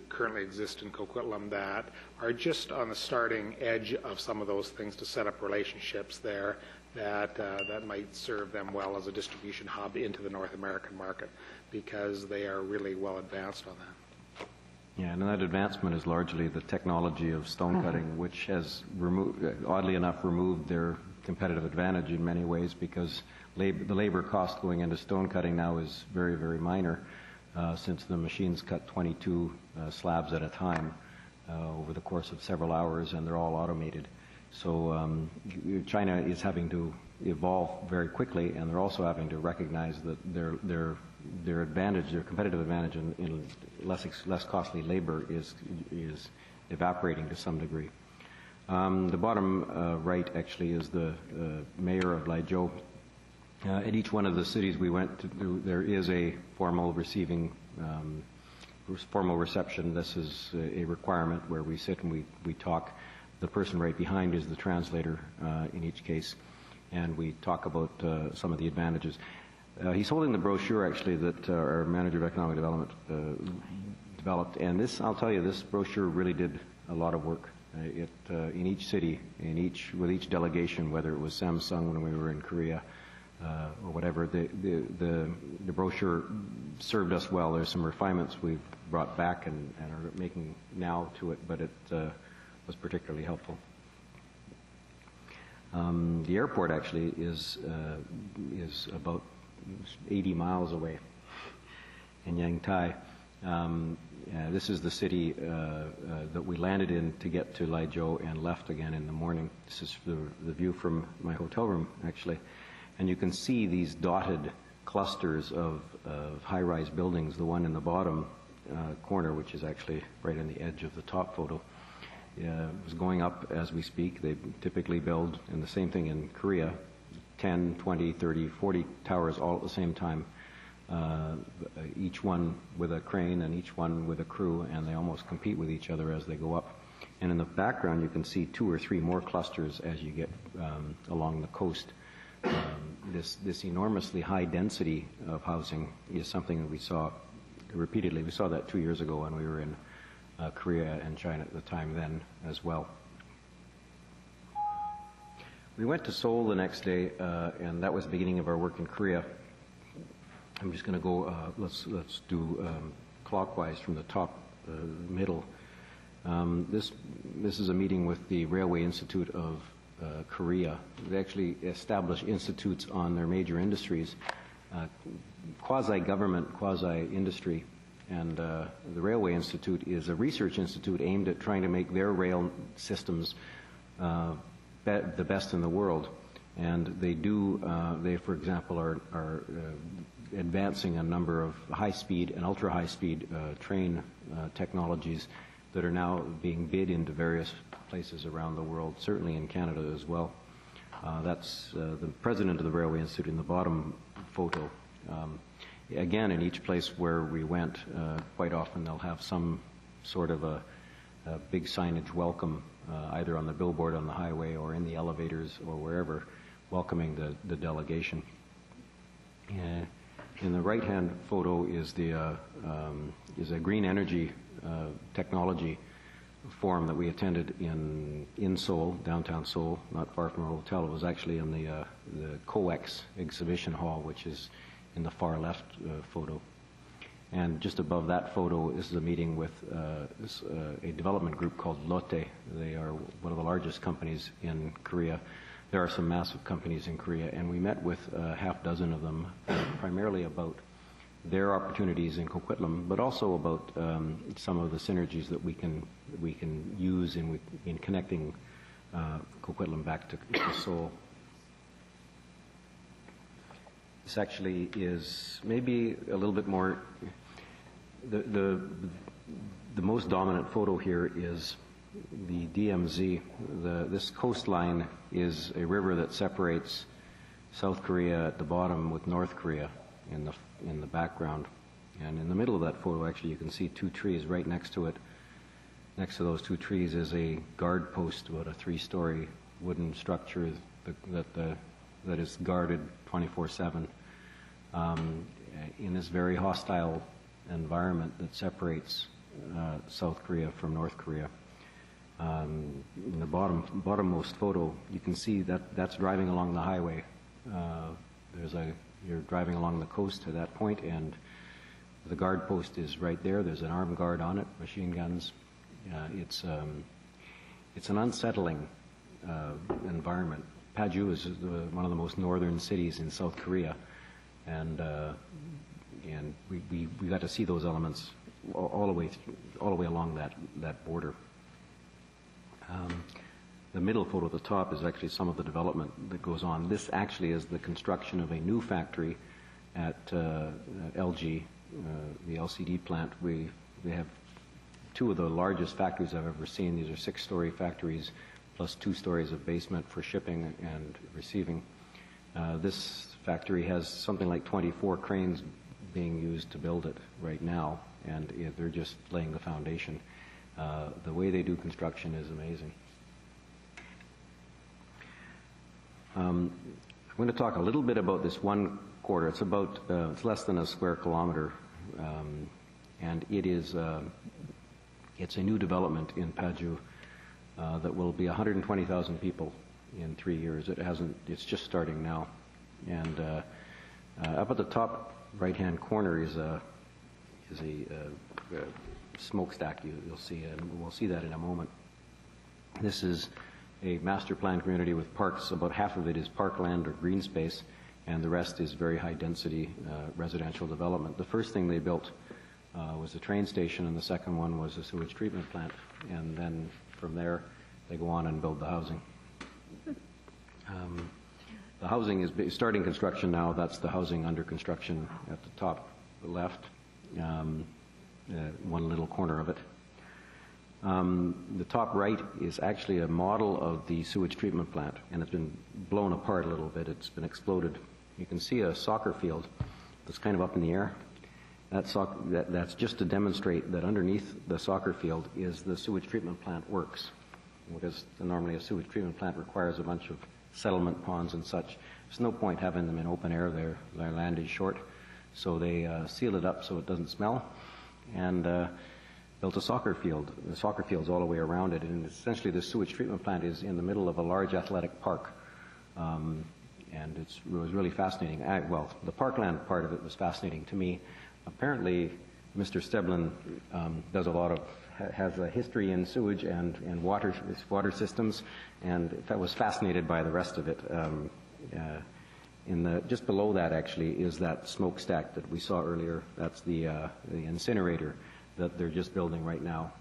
currently exist in Coquitlam that are just on the starting edge of some of those things to set up relationships there that might serve them well as a distribution hub into the North American market, because they are really well advanced on that. Yeah, and that advancement is largely the technology of stone cutting, which has, oddly enough, removed their competitive advantage in many ways, because the labor cost going into stone cutting now is very, very minor, since the machines cut 22 slabs at a time over the course of several hours, and they're all automated. So China is having to evolve very quickly, and they're also having to recognize that their advantage, their competitive advantage in less costly labor is evaporating to some degree. The bottom right actually is the mayor of Laijiao. At each one of the cities we went to, there is a formal formal reception. This is a requirement where we sit and we talk. The person right behind is the translator in each case, and we talk about some of the advantages. He's holding the brochure actually that our manager of economic development developed, and this, I'll tell you, this brochure really did a lot of work. In each city, with each delegation, whether it was Samsung when we were in Korea or whatever, the brochure served us well. There's some refinements we've brought back and are making now to it, but it was particularly helpful. The airport actually is about 80 miles away in Yantai. This is the city that we landed in to get to Laijiao and left again in the morning. This is the view from my hotel room, actually. And you can see these dotted clusters of high-rise buildings. The one in the bottom corner, which is actually right on the edge of the top photo, is going up as we speak. They typically build, and the same thing in Korea, 10, 20, 30, 40 towers all at the same time. Each one with a crane and each one with a crew, and they almost compete with each other as they go up. And in the background, you can see 2 or 3 more clusters as you get along the coast. This enormously high density of housing is something that we saw repeatedly. We saw that 2 years ago when we were in Korea and China at the time then as well. We went to Seoul the next day, and that was the beginning of our work in Korea. I'm just going to go, let's do clockwise from the top, middle. This is a meeting with the Railway Institute of Korea. They actually establish institutes on their major industries, quasi-government, quasi-industry. And the Railway Institute is a research institute aimed at trying to make their rail systems the best in the world. And they do, for example, are advancing a number of high-speed and ultra-high-speed train technologies that are now being bid into various places around the world, certainly in Canada as well. That's the president of the Railway Institute in the bottom photo. Again, in each place where we went, quite often they'll have some sort of a big signage welcome, either on the billboard on the highway or in the elevators or wherever, welcoming the delegation. In the right-hand photo is a green energy technology forum that we attended in Seoul, downtown Seoul, not far from our hotel. It was actually in the COEX exhibition hall, which is in the far left photo. And just above that photo is a meeting with a development group called Lotte. They are one of the largest companies in Korea. There are some massive companies in Korea, and we met with half dozen of them, primarily about their opportunities in Coquitlam, but also about some of the synergies that we can use in connecting Coquitlam back to Seoul. This actually is maybe a little bit more. The most dominant photo here is the DMZ. This coastline is a river that separates South Korea at the bottom with North Korea in the background. And in the middle of that photo, actually, you can see two trees right next to it. Next to those two trees is a guard post, about a 3-story wooden structure that is guarded 24/7 in this very hostile environment that separates South Korea from North Korea. In the bottommost photo, you can see that's driving along the highway. You're driving along the coast to that point, and the guard post is right there. There's an armed guard on it, machine guns. It's an unsettling environment. Paju is one of the most northern cities in South Korea, and we got to see those elements all the way along that border. The middle photo at the top is actually some of the development that goes on. This actually is the construction of a new factory at LG, the LCD plant. We have two of the largest factories I've ever seen. These are 6-story factories plus 2 stories of basement for shipping and receiving. This factory has something like 24 cranes being used to build it right now, and they're just laying the foundation. The way they do construction is amazing. I'm going to talk a little bit about this one quarter. It's less than a square kilometer, and it's a new development in Paju that will be 120,000 people in 3 years. It's just starting now, and up at the top right-hand corner is a smokestack. You'll see, and we'll see that in a moment. This is a master plan community with parks. About half of it is parkland or green space, and the rest is very high-density residential development. The first thing they built was a train station, and the second one was a sewage treatment plant. And then from there, they go on and build the housing. The housing is starting construction now. That's the housing under construction at the top left, one little corner of it. The top right is actually a model of the sewage treatment plant, and it's been blown apart a little bit. It's been exploded. You can see a soccer field that's kind of up in the air. That's just to demonstrate that underneath the soccer field is the sewage treatment plant works, because normally a sewage treatment plant requires a bunch of settlement ponds and such. There's no point having them in open air. Their land is short, so they seal it up so it doesn't smell, and built a soccer field. The soccer field's all the way around it, and essentially the sewage treatment plant is in the middle of a large athletic park, and it was really fascinating. Well, the parkland part of it was fascinating to me. Apparently, Mr. Steblin has a history in sewage and water systems, and I was fascinated by the rest of it. Just below that, actually, is that smokestack that we saw earlier. That's the incinerator that they're just building right now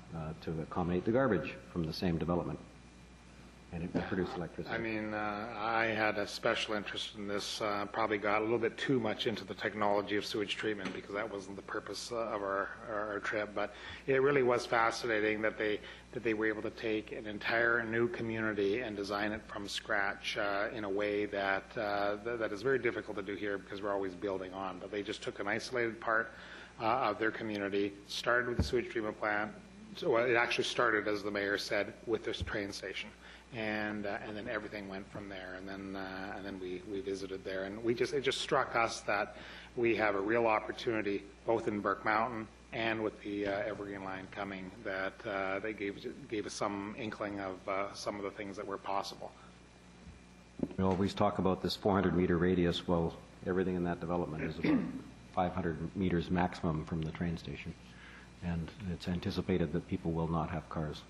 to accommodate the garbage from the same development. And it will produce electricity. I mean, I had a special interest in this, probably got a little bit too much into the technology of sewage treatment because that wasn't the purpose of our trip. But it really was fascinating that they were able to take an entire new community and design it from scratch in a way that is very difficult to do here because we're always building on. But they just took an isolated part of their community, started with the sewage treatment plant, well, it actually started, as the mayor said, with this train station, and then everything went from there, and then we visited there, and it just struck us that we have a real opportunity both in Burke Mountain and with the Evergreen line coming, that they gave us some inkling of some of the things that were possible. We always talk about this 400-meter radius. Well, everything in that development is about 500 meters maximum from the train station, and it's anticipated that people will not have cars.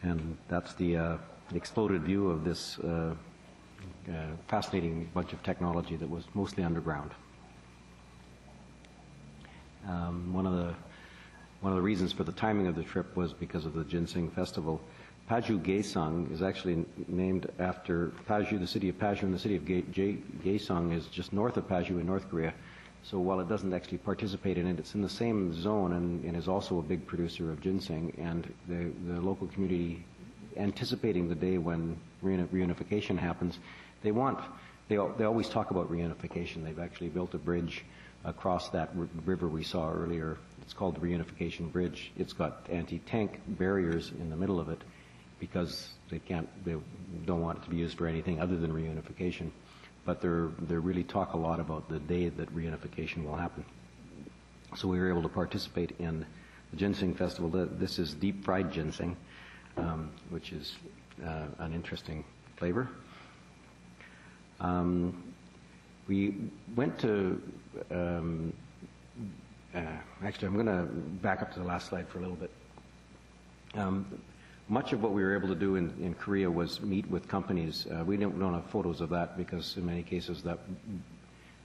And that's the exploded view of this fascinating bunch of technology that was mostly underground. One of the reasons for the timing of the trip was because of the Ginseng Festival. Paju Gaesong is actually named after Paju, the city of Paju, and the city of Gaesong is just north of Paju in North Korea. So while it doesn't actually participate in it, it's in the same zone and is also a big producer of ginseng. And the local community, anticipating the day when reunification happens, they always talk about reunification. They've actually built a bridge across that river we saw earlier. It's called the Reunification Bridge. It's got anti-tank barriers in the middle of it because they don't want it to be used for anything other than reunification. But they really talk a lot about the day that reunification will happen. So we were able to participate in the Ginseng Festival. This is deep fried ginseng, which is an interesting flavor. We went to, actually I'm going to back up to the last slide for a little bit. Much of what we were able to do in Korea was meet with companies. We don't have photos of that because in many cases that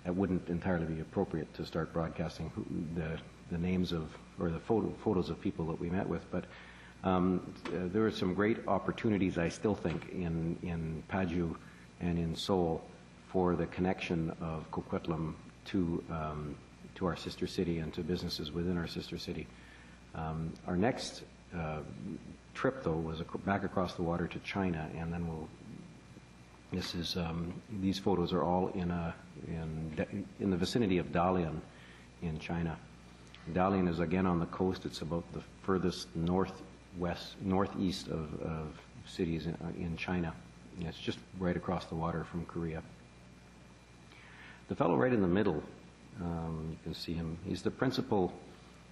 wouldn't entirely be appropriate to start broadcasting the names of, or the photos of people that we met with. But there were some great opportunities, I still think, in Paju and in Seoul for the connection of Coquitlam to our sister city and to businesses within our sister city. Our next trip, though, was back across the water to China, and then these photos are all in the vicinity of Dalian in China. Dalian is again on the coast. It's about the furthest northeast of cities in China. And it's just right across the water from Korea. The fellow right in the middle, you can see him. He's the principal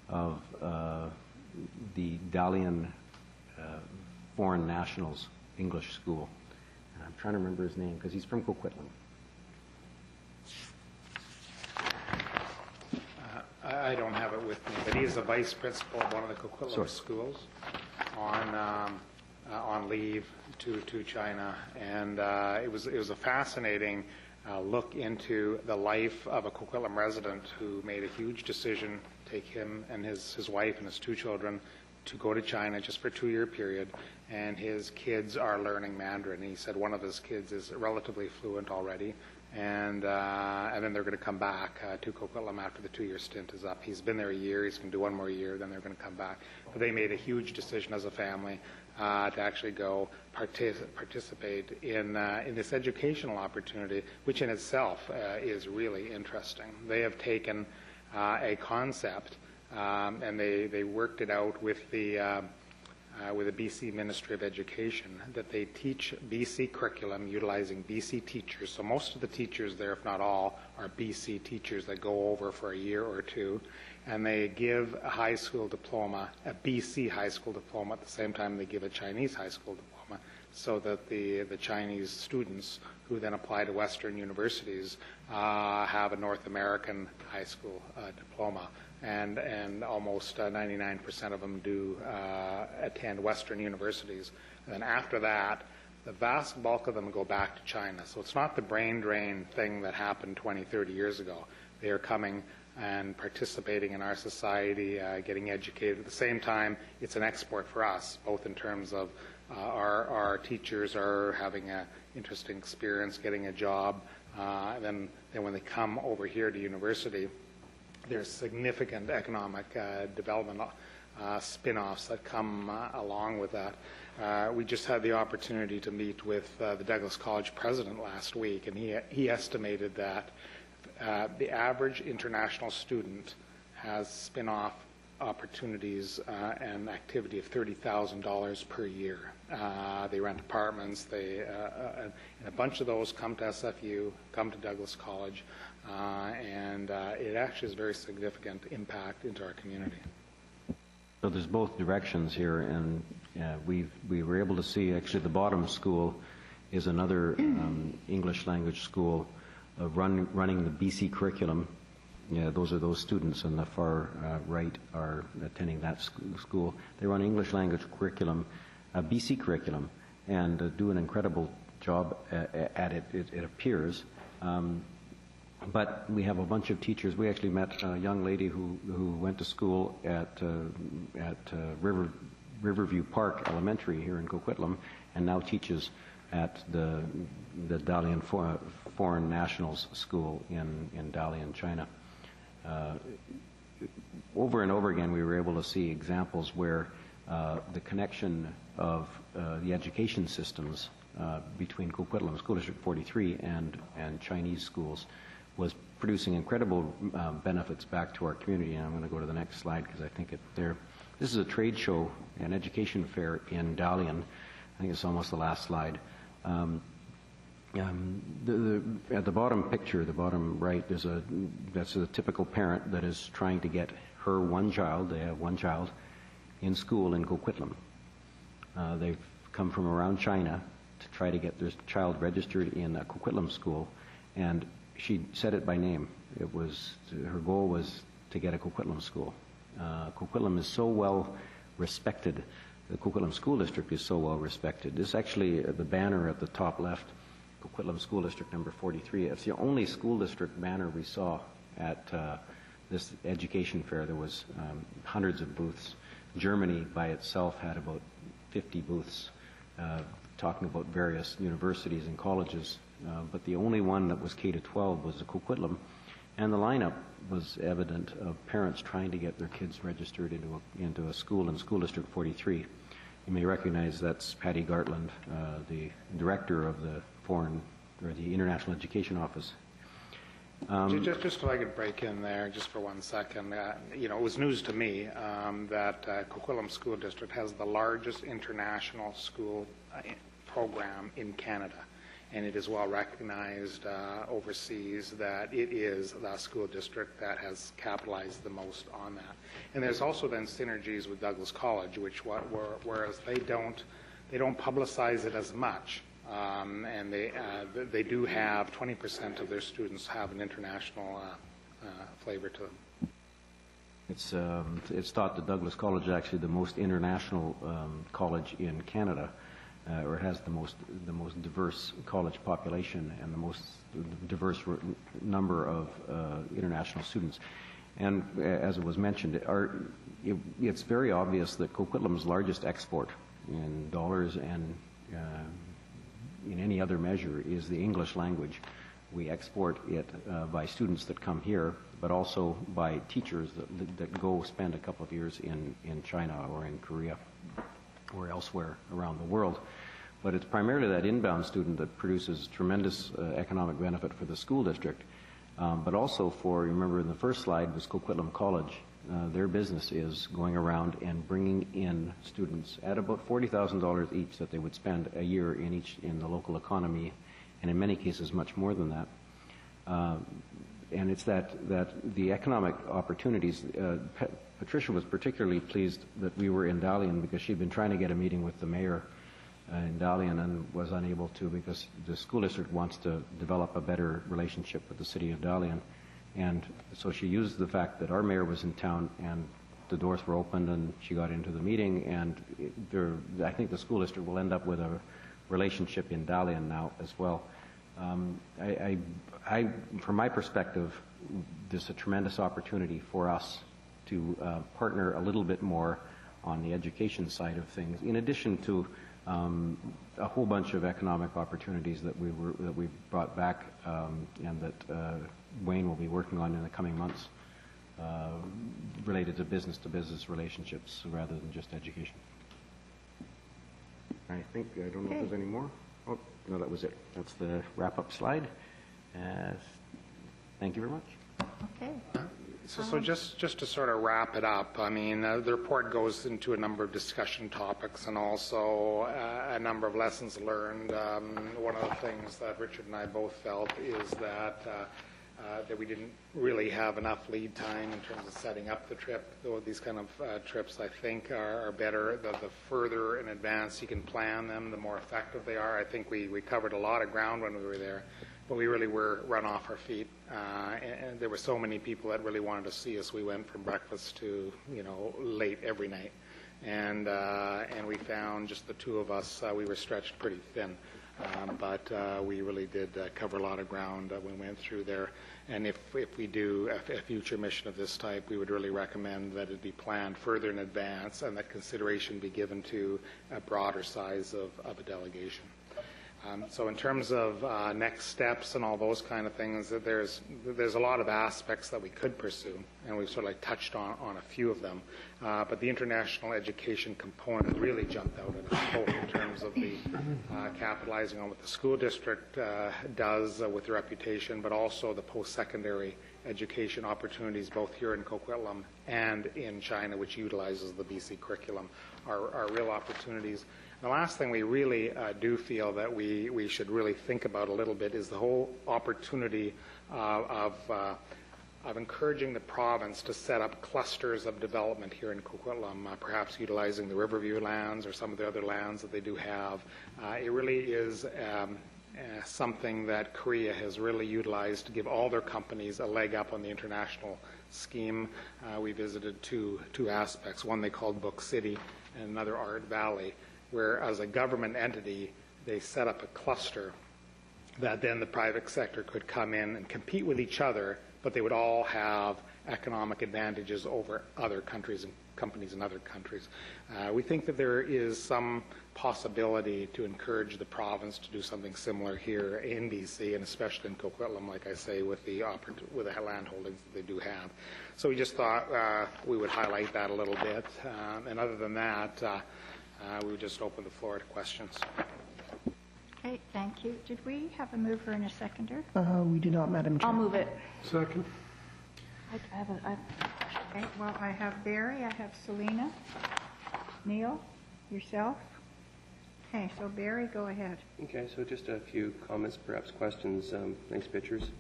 of the Dalian Foreign Nationals English School. And I'm trying to remember his name because he's from Coquitlam. I don't have it with me, but he is the vice principal of one of the Coquitlam schools on leave to China, and it was a fascinating look into the life of a Coquitlam resident who made a huge decision, take him and his wife and his 2 children to go to China just for a 2-year period, and his kids are learning Mandarin. He said one of his kids is relatively fluent already, and then they're going to come back to Coquitlam after the 2-year stint is up. He's been there a year. He's going to do 1 more year. Then they're going to come back. But they made a huge decision as a family to actually go participate in this educational opportunity, which in itself is really interesting. They have taken a concept and they worked it out with the BC Ministry of Education, that they teach BC curriculum utilizing BC teachers. So most of the teachers there, if not all, are BC teachers that go over for a year or 2, and they give a high school diploma, a BC high school diploma, at the same time they give a Chinese high school diploma, so that the Chinese students who then apply to Western universities have a North American high school diploma. And almost 99% of them do attend Western universities. And then after that, the vast bulk of them go back to China. So it's not the brain drain thing that happened 20, 30 years ago. They are coming and participating in our society, getting educated. At the same time, it's an export for us, both in terms of our teachers are having an interesting experience, getting a job. Then when they come over here to university, there's significant economic development spin-offs that come along with that. We just had the opportunity to meet with the Douglas College president last week, and he estimated that the average international student has spin-off opportunities and activity of $30,000 per year. They rent apartments. And a bunch of those come to SFU, come to Douglas College, and it actually has very significant impact into our community. So there's both directions here, and we were able to see actually the bottom school is another English language school running the BC curriculum. Yeah, those are those students on the far right are attending that school. They run English language curriculum, BC curriculum, and do an incredible job at it, it appears. But we have a bunch of teachers. We actually met a young lady who went to school at Riverview Park Elementary here in Coquitlam, and now teaches at the Dalian Foreign Nationals School in Dalian, China. Over and over again, we were able to see examples where the connection of the education systems between Coquitlam School District 43 and Chinese schools was producing incredible benefits back to our community. And I'm going to go to the next slide because I think this is a trade show, an education fair in Dalian. I think it's almost the last slide. At the bottom picture, the bottom right, that's a typical parent that is trying to get her one child, they have one child, in school in Coquitlam. They've come from around China to try to get their child registered in a Coquitlam school, and she said it by name. Her goal was to get a Coquitlam school. Coquitlam is so well respected. The Coquitlam School District is so well respected. This is actually the banner at the top left, Coquitlam School District number 43. It's the only school district banner we saw at this education fair. There was hundreds of booths. Germany by itself had about 50 booths talking about various universities and colleges. But the only one that was K-12 was the Coquitlam, and the lineup was evident of parents trying to get their kids registered into a school in School District 43. You may recognize that's Patty Gartland, the director of the the International Education Office. Just if I could break in there just for 1 second. It was news to me that Coquitlam School District has the largest international school program in Canada. And it is well recognized overseas that it is the school district that has capitalized the most on that. And there's also then synergies with Douglas College, whereas they don't publicize it as much, and they do have 20% of their students have an international flavor to them. It's thought that Douglas College is actually the most international college in Canada. Or it has the most diverse college population and the most diverse number of international students. And as it was mentioned, it's very obvious that Coquitlam's largest export in dollars and in any other measure is the English language. We export it by students that come here, but also by teachers that go spend a couple of years in China or in Korea or elsewhere around the world. But it's primarily that inbound student that produces tremendous economic benefit for the school district, but also remember in the first slide was Coquitlam College. Their business is going around and bringing in students at about $40,000 each that they would spend a year in the local economy, and in many cases much more than that. And it's that the economic opportunities. Patricia was particularly pleased that we were in Dalian because she'd been trying to get a meeting with the mayor in Dalian and was unable to because the school district wants to develop a better relationship with the city of Dalian. And so she used the fact that our mayor was in town and the doors were opened and she got into the meeting, and I think the school district will end up with a relationship in Dalian now as well. From my perspective, there's a tremendous opportunity for us to partner a little bit more on the education side of things, in addition to a whole bunch of economic opportunities that we brought back and that Wayne will be working on in the coming months, related to business relationships rather than just education. I don't know if there's any more. Oh, no, that was it. That's the wrap-up slide. Thank you very much. Okay. So just to sort of wrap it up, I mean, the report goes into a number of discussion topics and also a number of lessons learned. One of the things that Richard and I both felt is that we didn't really have enough lead time in terms of setting up the trip. Though these kind of trips, I think, are better. The further in advance you can plan them, the more effective they are. I think we covered a lot of ground when we were there, but we really were run off our feet. And there were so many people that really wanted to see us. We went from breakfast to, late every night. And we found just the two of us, we were stretched pretty thin. But we really did cover a lot of ground when we went through there. And if we do a future mission of this type, we would really recommend that it be planned further in advance and that consideration be given to a broader size of a delegation. So in terms of next steps and all those kind of things, there's a lot of aspects that we could pursue, and we've sort of like touched on a few of them. But the international education component really jumped out at us both in terms of the capitalizing on what the school district does with their reputation, but also the post-secondary education opportunities both here in Coquitlam and in China, which utilizes the BC curriculum, are real opportunities. The last thing we really do feel that we should really think about a little bit is the whole opportunity of encouraging the province to set up clusters of development here in Coquitlam, perhaps utilizing the Riverview lands or some of the other lands that they do have. It really is something that Korea has really utilized to give all their companies a leg up on the international scheme. We visited two aspects, one they called Book City and another Art Valley, where as a government entity, they set up a cluster that then the private sector could come in and compete with each other, but they would all have economic advantages over other countries and companies in other countries. We think that there is some possibility to encourage the province to do something similar here in BC, and especially in Coquitlam, like I say, with the land holdings that they do have. So we just thought we would highlight that a little bit. And other than that, we would just open the floor to questions. Okay, thank you. Did we have a mover and a seconder? We do not, Madam Chair. I'll move it. Second. Okay, well, I have Barry, I have Selena, Neil, yourself. Okay, so Barry, go ahead. Okay, so just a few comments, perhaps questions. Nice pictures.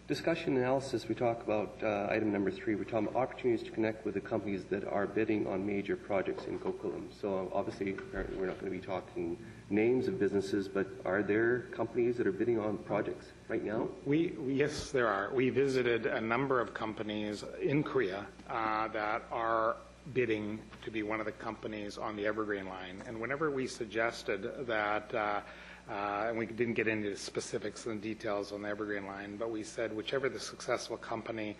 Discussion analysis, we talk about item number 3. We're talking about opportunities to connect with the companies that are bidding on major projects in Coquitlam. So obviously, we're not going to be talking names of businesses, but are there companies that are bidding on projects right now? Yes, there are. We visited a number of companies in Korea that are bidding to be one of the companies on the Evergreen line. And whenever we suggested that and we didn't get into the specifics and details on the Evergreen line, but we said whichever the successful company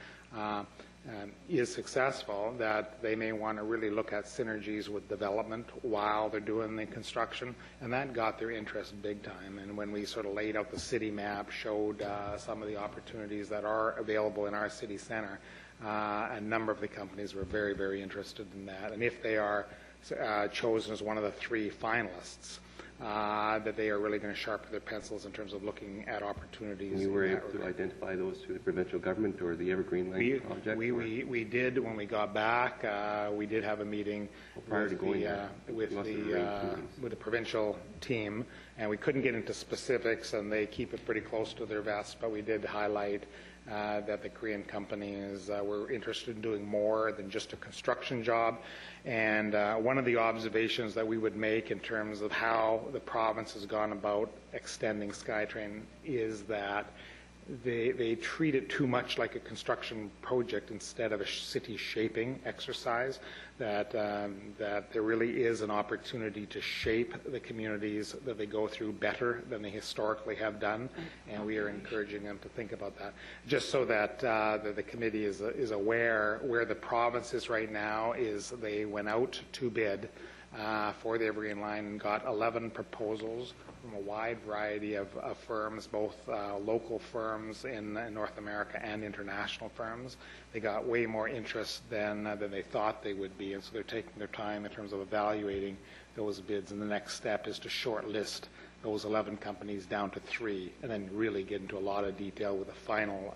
is successful, that they may want to really look at synergies with development while they're doing the construction, and that got their interest big time. And when we sort of laid out the city map, showed some of the opportunities that are available in our city center, a number of the companies were very, very interested in that. And if they are chosen as one of the 3 finalists, that they are really going to sharpen their pencils in terms of looking at opportunities. You were able to identify those through the provincial government or the Evergreen Line project? We did when we got back. We did have a meeting with the provincial team, and we couldn't get into specifics, and they keep it pretty close to their vest, but we did highlight that the Korean companies were interested in doing more than just a construction job. And one of the observations that we would make in terms of how the province has gone about extending SkyTrain is that they treat it too much like a construction project instead of a city shaping exercise, that there really is an opportunity to shape the communities that they go through better than they historically have done, and we are encouraging them to think about that. Just so that the committee is aware where the province is right now is they went out to bid for the Evergreen Line and got 11 proposals from a wide variety of firms, both local firms in North America and international firms. They got way more interest than they thought they would be, and so they're taking their time in terms of evaluating those bids. And the next step is to shortlist those 11 companies down to 3, and then really get into a lot of detail with a final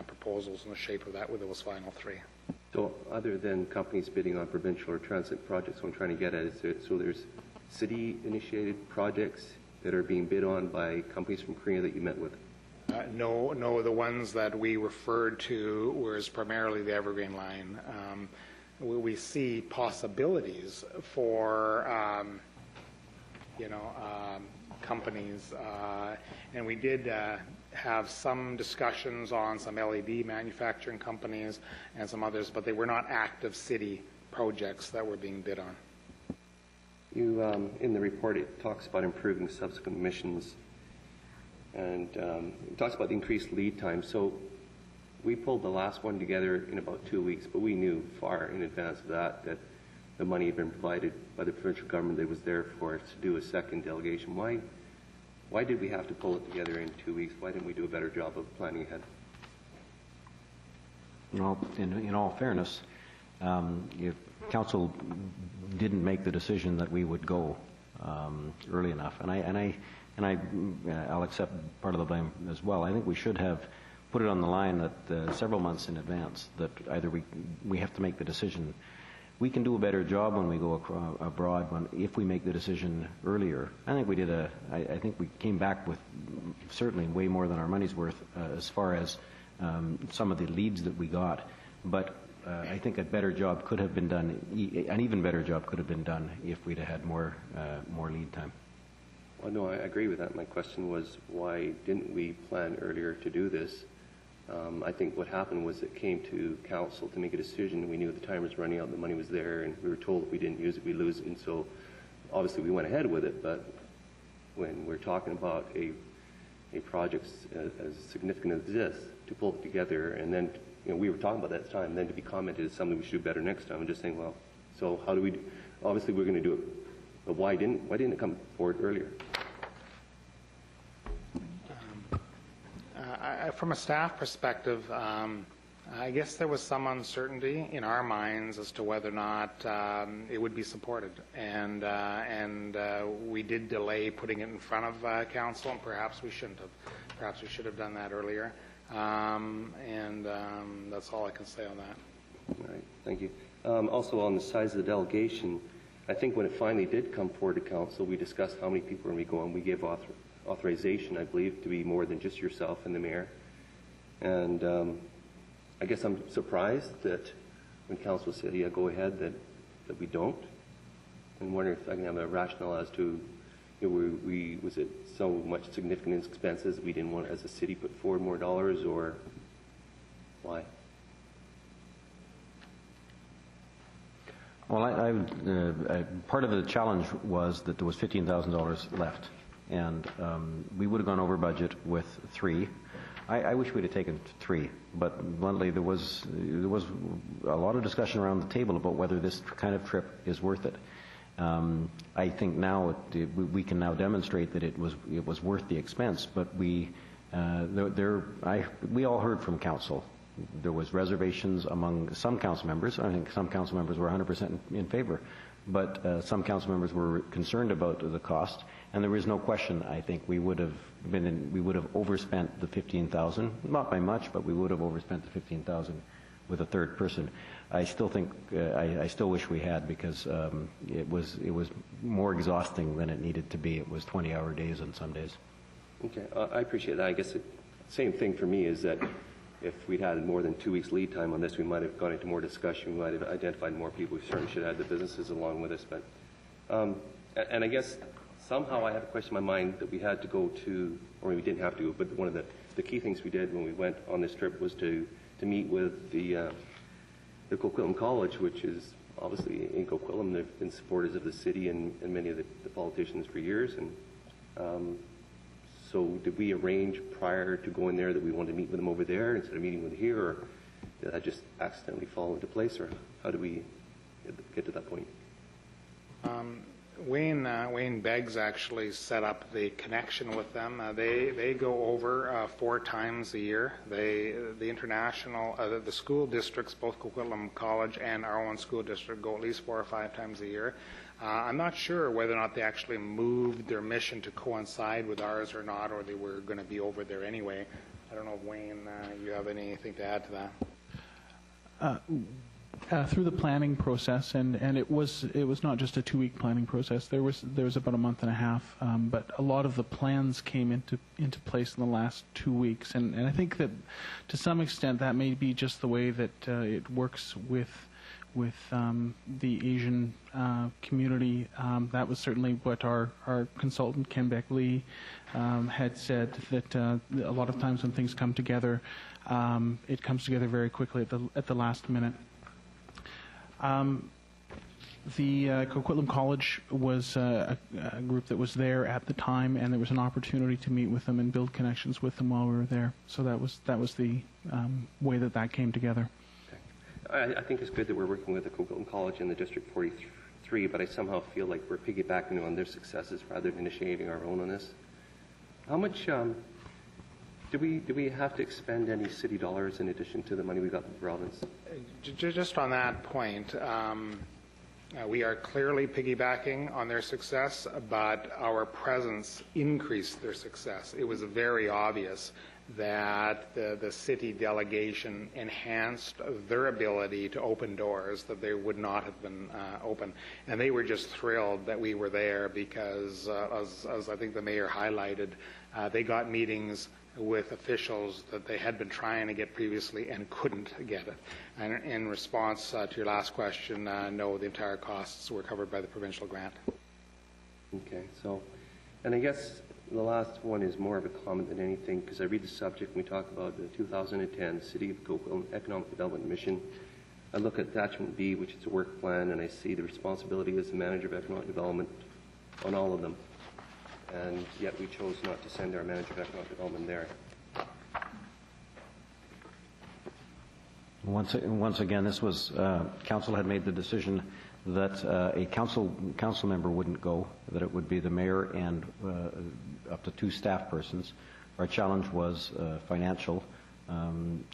proposals in the shape of that with those final 3. So other than companies bidding on provincial or transit projects, what I'm trying to get at is there's city-initiated projects that are being bid on by companies from Korea that you met with? No, the ones that we referred to was primarily the Evergreen line. We see possibilities for, companies, and we did have some discussions on some LED manufacturing companies and some others, but they were not active city projects that were being bid on. You, in the report, it talks about improving subsequent missions, and it talks about the increased lead time. So we pulled the last one together in about 2 weeks, but we knew far in advance of that the money had been provided by the provincial government that was there for us to do a second delegation. Why did we have to pull it together in 2 weeks? Why didn't we do a better job of planning ahead? Well, in all fairness, if Council didn't make the decision that we would go early enough, and I'll accept part of the blame as well. I think we should have put it on the line that several months in advance that either we have to make the decision. We can do a better job when we go abroad if we make the decision earlier. I think we did I think we came back with certainly way more than our money's worth as far as some of the leads that we got. But I think a better job could have been done, an even better job could have been done if we'd have had more lead time. Well, no, I agree with that. My question was, why didn't we plan earlier to do this? I think what happened was it came to council to make a decision. We knew the time was running out, the money was there, and we were told if we didn't use it, we'd lose it. And so obviously we went ahead with it, but when we're talking about a project as significant as this, to pull it together, and then we were talking about that at the time, and then to be commented as something we should do better next time, and just saying, well, so how do we obviously we're going to do it, but why didn't it come forward earlier? From a staff perspective, I guess there was some uncertainty in our minds as to whether or not it would be supported, and we did delay putting it in front of council, and perhaps we shouldn't have. Perhaps we should have done that earlier, and that's all I can say on that. All right, thank you. Also, on the size of the delegation, I think when it finally did come forward to council, we discussed how many people were going to be going. We gave authorization, I believe, to be more than just yourself and the mayor. And I guess I'm surprised that when council said, yeah, go ahead, that we don't. And wonder if I can have a rationale as to, was it so much significant expenses we didn't want, as a city, put forward more dollars, or why? Well, part of the challenge was that there was $15,000 left, and we would have gone over budget with 3. I wish we'd have taken 3, but bluntly, there was a lot of discussion around the table about whether this kind of trip is worth it. I think now we can now demonstrate that it was worth the expense, but we all heard from council. There was reservations among some council members. I think some council members were 100% in favor, but some council members were concerned about the cost, and there is no question. I think we would have overspent the $15,000, not by much, but we would have overspent the $15,000 with a third person. I still think I still wish we had, because it was more exhausting than it needed to be. It was 20-hour days on some days. Okay, I appreciate that. I guess the same thing for me is that if we'd had more than 2 weeks lead time on this, we might have gone into more discussion. We might have identified more people. We certainly should have had the businesses along with us. But, and I guess somehow I have a question in my mind that we had to go to, or we didn't have to, but one of the key things we did when we went on this trip was to meet with the Coquitlam College, which is obviously in Coquitlam. They've been supporters of the city and many of the politicians for years. And so did we arrange prior to going there that we wanted to meet with them over there instead of meeting with here, or did that just accidentally fall into place, or how do we get to that point? Wayne Beggs actually set up the connection with them. They go over 4 times a year. The school districts, both Coquitlam College and our own school district, go at least 4 or 5 times a year. I'm not sure whether or not they actually moved their mission to coincide with ours or not, or they were going to be over there anyway. I don't know if Wayne, you have anything to add to that? Through the planning process, and it was not just a 2-week planning process. There was about a month and a half, but a lot of the plans came into place in the last 2 weeks, and I think that to some extent that may be just the way that it works with the Asian community. That was certainly what our consultant Ken Beck-Lee had said, that a lot of times when things come together, it comes together very quickly at the last minute. The Coquitlam College was a group that was there at the time, and there was an opportunity to meet with them and build connections with them while we were there. So that was the way that came together. I think it's good that we're working with the Coquitlam College and the District 43, but I somehow feel like we're piggybacking on their successes rather than initiating our own on this. How much do we have to expend any city dollars in addition to the money we got from the province? Just on that point, we are clearly piggybacking on their success, but our presence increased their success. It was very obvious that the city delegation enhanced their ability to open doors that they would not have been open. And they were just thrilled that we were there because, as I think the mayor highlighted, they got meetings with officials that they had been trying to get previously and couldn't get it. And in response to your last question, no, the entire costs were covered by the provincial grant. Okay, so, and I guess the last one is more of a comment than anything, because I read the subject and we talk about the 2010 City of Coquitlam Economic Development Mission. I look at Attachment B, which is a work plan, and I see the responsibility as the manager of economic development on all of them. And yet we chose not to send our manager of economic development there. Once again, this was, council had made the decision that a council member wouldn't go, that it would be the mayor and up to 2 staff persons. Our challenge was financial. Wayne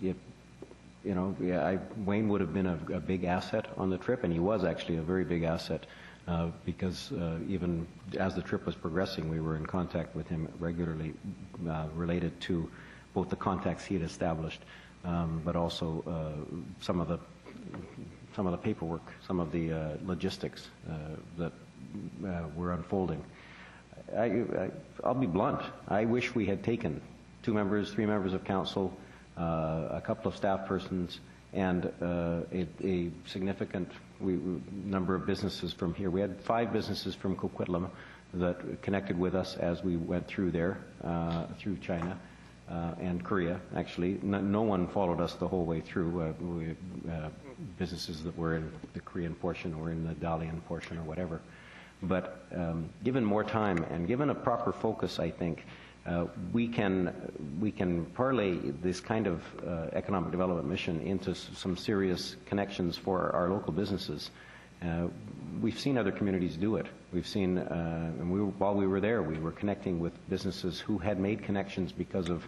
would have been a big asset on the trip, and he was actually a very big asset because even as the trip was progressing, we were in contact with him regularly related to both the contacts he had established, but also some of the paperwork, some of the logistics that were unfolding. I'll be blunt. I wish we had taken 2 members, 3 members of council, a couple of staff persons, and a significant number of businesses from here. We had 5 businesses from Coquitlam that connected with us as we went through there, through China and Korea, actually. No one followed us the whole way through. Businesses that were in the Korean portion or in the Dalian portion or whatever. But given more time and given a proper focus, I think, we can parlay this kind of economic development mission into some serious connections for our local businesses. We've seen other communities do it. We've seen, and while we were there, we were connecting with businesses who had made connections because of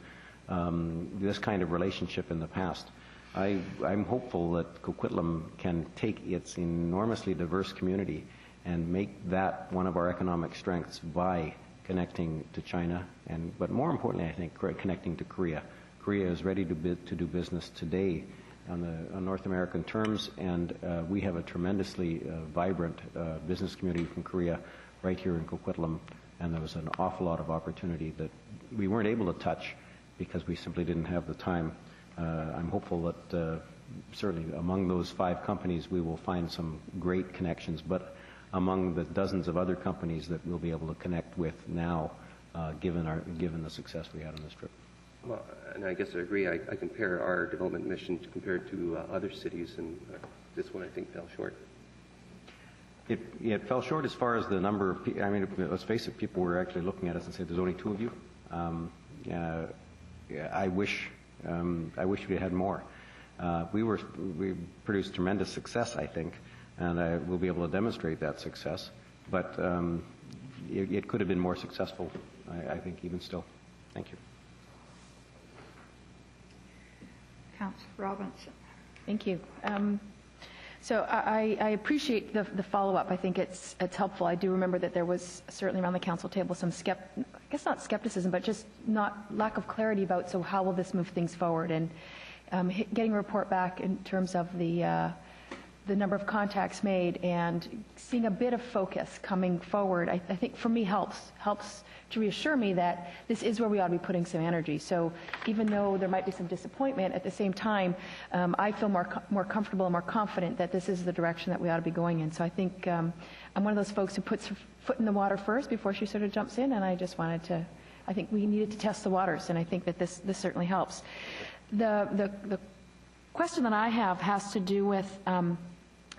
this kind of relationship in the past. I'm hopeful that Coquitlam can take its enormously diverse community and make that one of our economic strengths by connecting to China, but more importantly, I think, connecting to Korea. Korea is ready to do business today on North American terms, and we have a tremendously vibrant business community from Korea right here in Coquitlam, and there was an awful lot of opportunity that we weren't able to touch because we simply didn't have the time. I'm hopeful that certainly among those 5 companies we will find some great connections, but among the dozens of other companies that we'll be able to connect with now, given the success we had on this trip. Well, and I guess I agree. I compare our development mission compared to other cities, and this one I think fell short. It fell short as far as the number of people. I mean, let's face it, people were actually looking at us and saying, "There's only 2 of you." I wish we had more. We produced tremendous success, I think, and we'll be able to demonstrate that success. But it could have been more successful, I think, even still. Thank you. Councillor Robinson. Thank you. So I appreciate the follow-up. I think it's helpful. I do remember that there was certainly around the council table some I guess not skepticism, but just lack of clarity about, so how will this move things forward? And getting a report back in terms of the number of contacts made and seeing a bit of focus coming forward, I think for me helps to reassure me that this is where we ought to be putting some energy. So even though there might be some disappointment, at the same time, I feel more comfortable and more confident that this is the direction that we ought to be going in. So I think I'm one of those folks who puts her foot in the water first before she sort of jumps in, and I just wanted to, I think we needed to test the waters, and I think that this certainly helps. The question that I have has to do with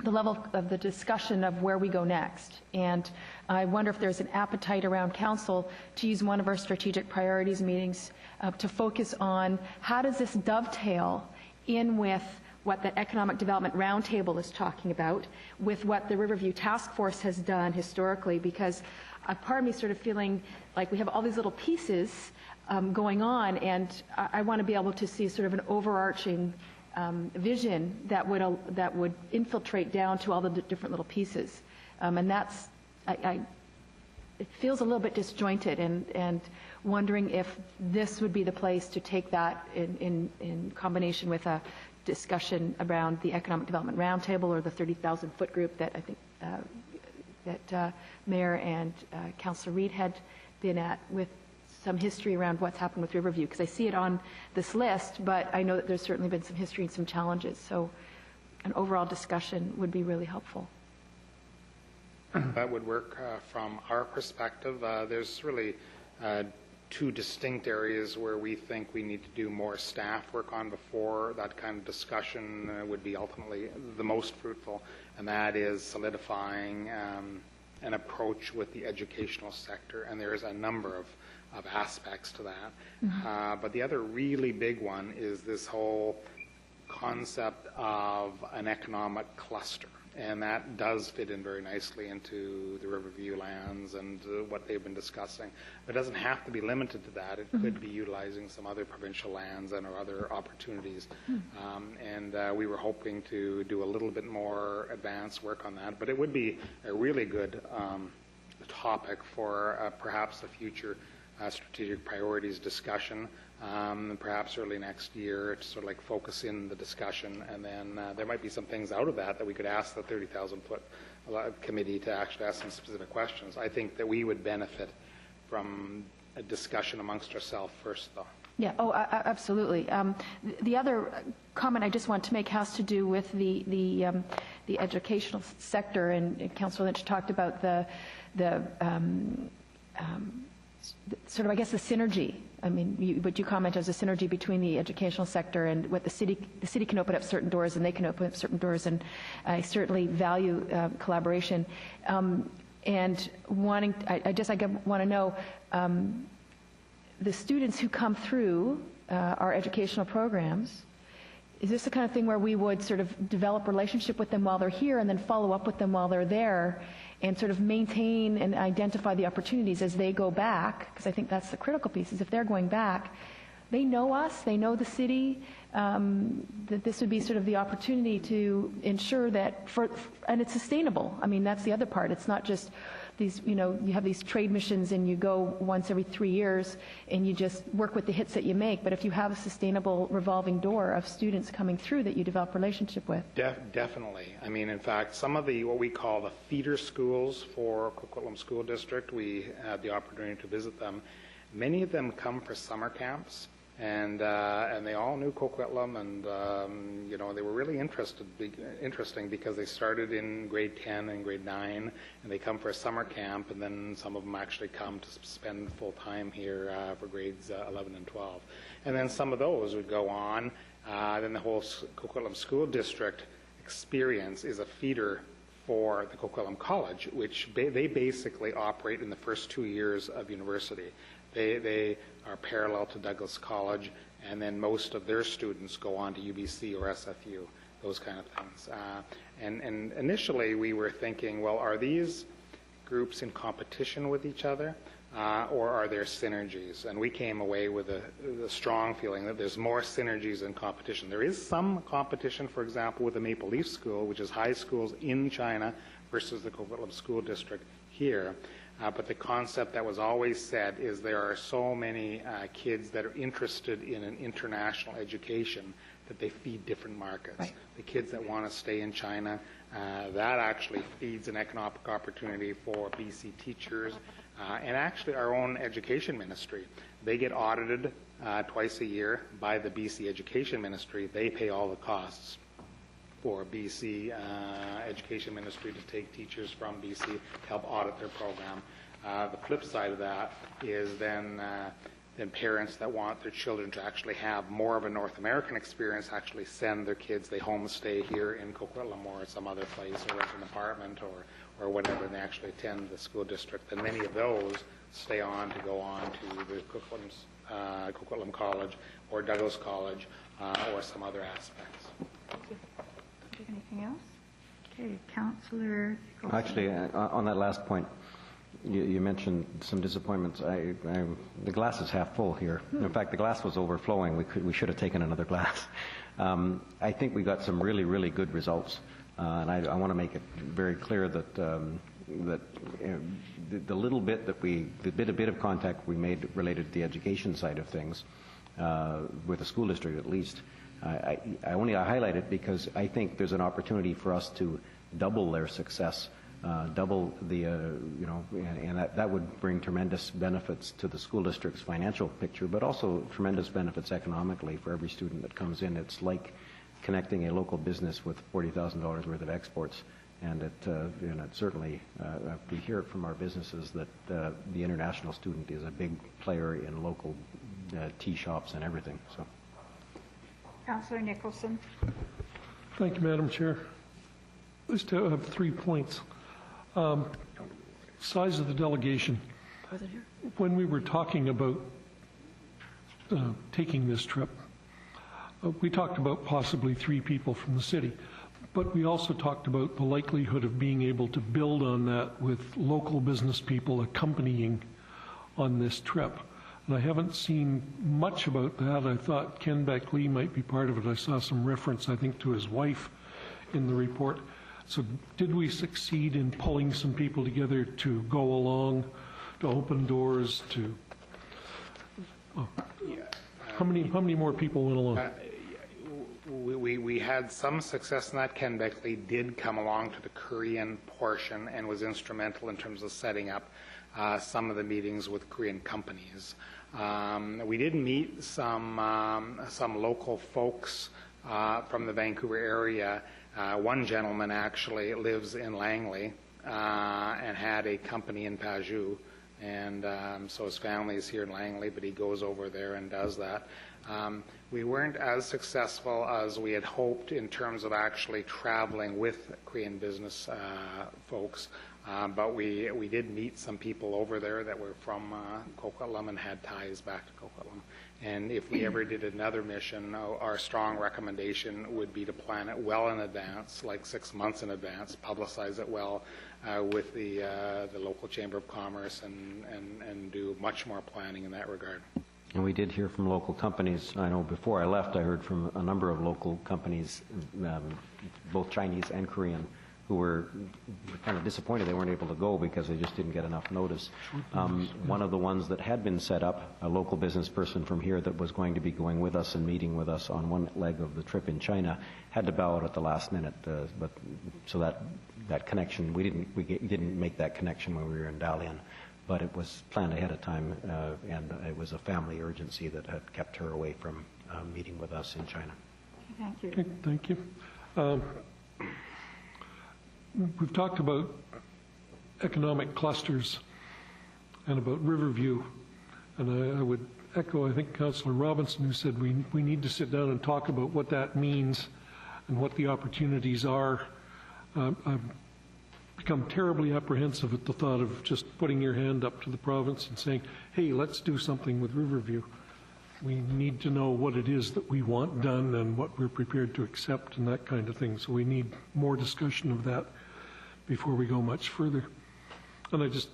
the level of the discussion of where we go next. And I wonder if there's an appetite around council to use one of our strategic priorities meetings to focus on how does this dovetail in with what the Economic Development Roundtable is talking about, with what the Riverview Task Force has done historically, because a part of me sort of feeling like we have all these little pieces going on, and I want to be able to see sort of an overarching vision that would infiltrate down to all the different little pieces, and that's it feels a little bit disjointed, and wondering if this would be the place to take that in combination with a discussion around the Economic Development Roundtable or the 30,000 foot group that I think that Mayor and Councillor Reid had been at, with some history around what's happened with Riverview, because I see it on this list, but I know that there's certainly been some history and some challenges. So an overall discussion would be really helpful. That would work from our perspective. There's really two distinct areas where we think we need to do more staff work on before that kind of discussion would be ultimately the most fruitful, and that is solidifying an approach with the educational sector, and there's a number of aspects to that. Mm-hmm. But the other really big one is this whole concept of an economic cluster, and that does fit in very nicely into the Riverview lands and what they've been discussing. But it doesn't have to be limited to that. It could be utilizing some other provincial lands and or other opportunities. And we were hoping to do a little bit more advanced work on that. But it would be a really good topic for perhaps a future strategic priorities discussion, perhaps early next year, to sort of like focus in the discussion, and then there might be some things out of that we could ask the 30,000 foot committee to actually ask some specific questions. I think that we would benefit from a discussion amongst ourselves first, though. Yeah, absolutely. The other comment I just want to make has to do with the educational sector, and Councillor Lynch talked about the sort of, I guess, the synergy. I mean, what you comment as a synergy between the educational sector and what the city can open up certain doors, and they can open up certain doors, and I certainly value collaboration. And wanting, I want to know, the students who come through our educational programs, is this the kind of thing where we would sort of develop a relationship with them while they're here and then follow up with them while they're there and sort of maintain and identify the opportunities as they go back? Because I think that's the critical piece, is if they're going back, they know us, they know the city, that this would be sort of the opportunity to ensure that, and it's sustainable. I mean, that's the other part. It's not just these, you have these trade missions and you go once every 3 years and you just work with the hits that you make. But if you have a sustainable revolving door of students coming through that you develop a relationship with. Definitely. I mean, in fact, some of what we call the feeder schools for Coquitlam School District, we had the opportunity to visit them. Many of them come for summer camps. And they all knew Coquitlam, and they were really interesting because they started in grade 10 and grade 9, and they come for a summer camp, and then some of them actually come to spend full time here for grades 11 and 12. And then some of those would go on. Then the whole Coquitlam School District experience is a feeder for the Coquitlam College, which they basically operate in the first 2 years of university. They are parallel to Douglas College, and then most of their students go on to UBC or SFU, those kind of things. And initially we were thinking, well, are these groups in competition with each other, or are there synergies? And we came away with a strong feeling that there's more synergies than competition. There is some competition, for example, with the Maple Leaf School, which is high schools in China versus the Coquitlam School District here. But the concept that was always said is there are so many kids that are interested in an international education that they feed different markets. Right. The kids that want to stay in China, that actually feeds an economic opportunity for BC teachers and actually our own education ministry. They get audited twice a year by the BC Education Ministry. They pay all the costs for BC Education Ministry to take teachers from BC to help audit their program. The flip side of that is then parents that want their children to actually have more of a North American experience actually send their kids, they homestay here in Coquitlam or some other place or rent an apartment or whatever, and they actually attend the school district. And many of those stay on to go on to the Coquitlam College or Douglas College or some other aspects. Anything else? Okay, Councillor. Actually, on that last point, you mentioned some disappointments. The glass is half full here. In fact, the glass was overflowing. We should have taken another glass. I think we got some really, really good results, and I want to make it very clear that the little bit that the bit of contact we made related to the education side of things, with the school district at least. I highlight it because I think there's an opportunity for us to double their success, double the, and that would bring tremendous benefits to the school district's financial picture, but also tremendous benefits economically for every student that comes in. It's like connecting a local business with $40,000 worth of exports, and it certainly, we hear it from our businesses that the international student is a big player in local tea shops and everything. So. Councillor Nicholson. Thank you, Madam Chair. I just have 3 points. Size of the delegation. When we were talking about taking this trip, we talked about possibly 3 people from the city, but we also talked about the likelihood of being able to build on that with local business people accompanying on this trip. And I haven't seen much about that. I thought Ken Beckley might be part of it. I saw some reference, I think, to his wife in the report. So did we succeed in pulling some people together to go along, to open doors, to... How many more people went along? We had some success in that. Ken Beckley did come along to the Korean portion and was instrumental in terms of setting up some of the meetings with Korean companies. We did meet some local folks from the Vancouver area. One gentleman actually lives in Langley and had a company in Paju, and so his family is here in Langley, but he goes over there and does that. We weren't as successful as we had hoped in terms of actually traveling with Korean business folks. But we did meet some people over there that were from Coquitlam and had ties back to Coquitlam. And if we ever did another mission, our strong recommendation would be to plan it well in advance, like 6 months in advance, publicize it well with the local Chamber of Commerce and do much more planning in that regard. And we did hear from local companies. I know before I left, I heard from a number of local companies, both Chinese and Korean, who were kind of disappointed they weren't able to go because they just didn't get enough notice. One of the ones that had been set up, a local business person from here that was going to be going with us and meeting with us on one leg of the trip in China, had to bow out at the last minute. But so that connection, we didn't make that connection when we were in Dalian, but it was planned ahead of time, and it was a family urgency that had kept her away from meeting with us in China. Thank you. Okay, thank you. We've talked about economic clusters and about Riverview, and I would echo, I think, Councillor Robinson, who said we need to sit down and talk about what that means and what the opportunities are. I've become terribly apprehensive at the thought of just putting your hand up to the province and saying, hey, let's do something with Riverview. We need to know what it is that we want done and what we're prepared to accept and that kind of thing. So we need more discussion of that before we go much further. And I just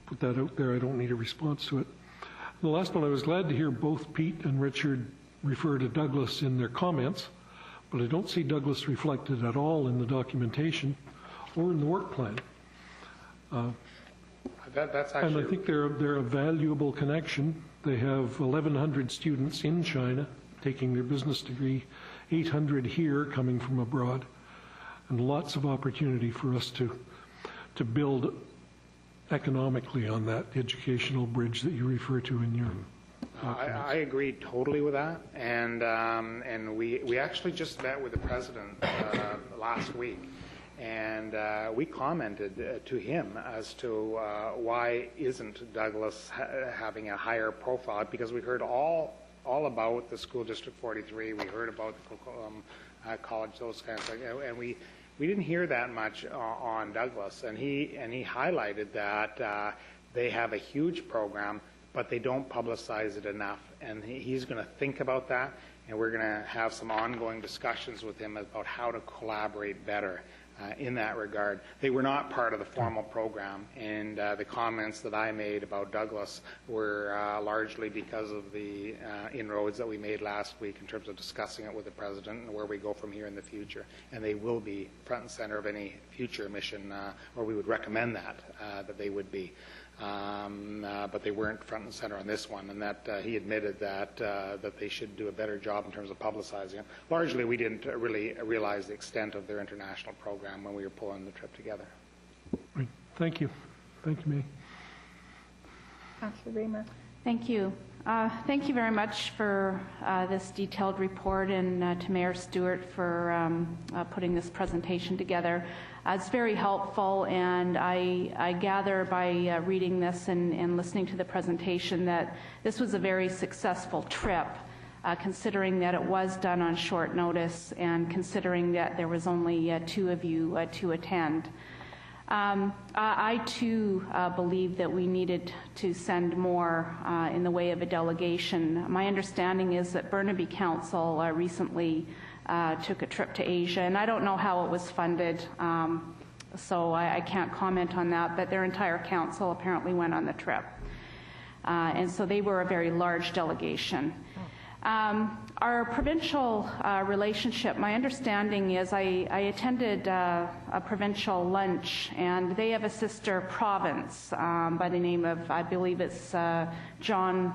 put that out there. I don't need a response to it. The last one, I was glad to hear both Pete and Richard refer to Douglas in their comments, but I don't see Douglas reflected at all in the documentation or in the work plan. That's actually... And I think they're a valuable connection. They have 1,100 students in China taking their business degree, 800 here coming from abroad, and lots of opportunity for us to build economically on that educational bridge that you refer to in your I agree totally with that, and we actually just met with the president last week, and we commented to him as to why isn't Douglas having a higher profile, because we heard all about the School District 43, we heard about the Coquitlam College, those kinds of things, and we didn't hear that much on Douglas, and he highlighted that they have a huge program, but they don't publicize it enough, and he's going to think about that, and we're going to have some ongoing discussions with him about how to collaborate better in that regard. They were not part of the formal program, and the comments that I made about Douglas were largely because of the inroads that we made last week in terms of discussing it with the president and where we go from here in the future. And they will be front and center of any future mission, or we would recommend that they would be. But they weren't front and center on this one, and that he admitted that they should do a better job in terms of publicizing it. Largely, we didn't really realize the extent of their international program when we were pulling the trip together. Right. Thank you. Thank you, May. Councillor Rima. Thank you. Thank you very much for this detailed report, and to Mayor Stewart for putting this presentation together. It's very helpful, and I gather by reading this and listening to the presentation that this was a very successful trip, considering that it was done on short notice and considering that there was only two of you to attend. I too believe that we needed to send more in the way of a delegation. My understanding is that Burnaby Council recently took a trip to Asia, and I don't know how it was funded, so I can't comment on that, but their entire council apparently went on the trip. And so they were a very large delegation. Our provincial relationship, my understanding is I attended a provincial lunch, and they have a sister province by the name of, I believe it's Jianjing.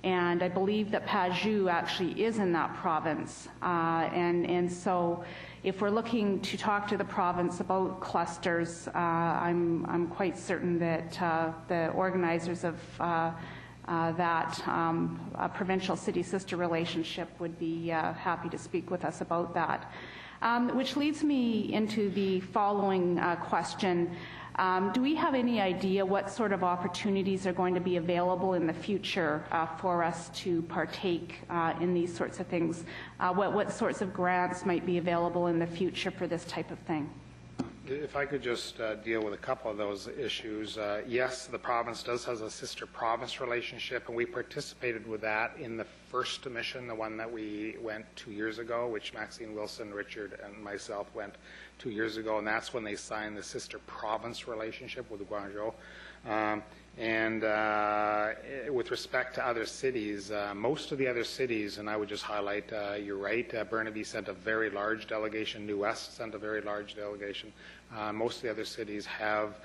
And I believe that Paju actually is in that province. And so if we're looking to talk to the province about clusters, I'm quite certain that the organizers of that provincial city sister relationship would be happy to speak with us about that. Which leads me into the following question. Do we have any idea what sort of opportunities are going to be available in the future for us to partake in these sorts of things? What sorts of grants might be available in the future for this type of thing? If I could just deal with a couple of those issues. Yes, the province does have a sister province relationship, and we participated with that in the first mission, the one that we went 2 years ago, which Maxine Wilson, Richard, and myself went 2 years ago, and that's when they signed the sister province relationship with Guangzhou. With respect to other cities, most of the other cities, and I would just highlight, you're right, Burnaby sent a very large delegation, New West sent a very large delegation. Most of the other cities have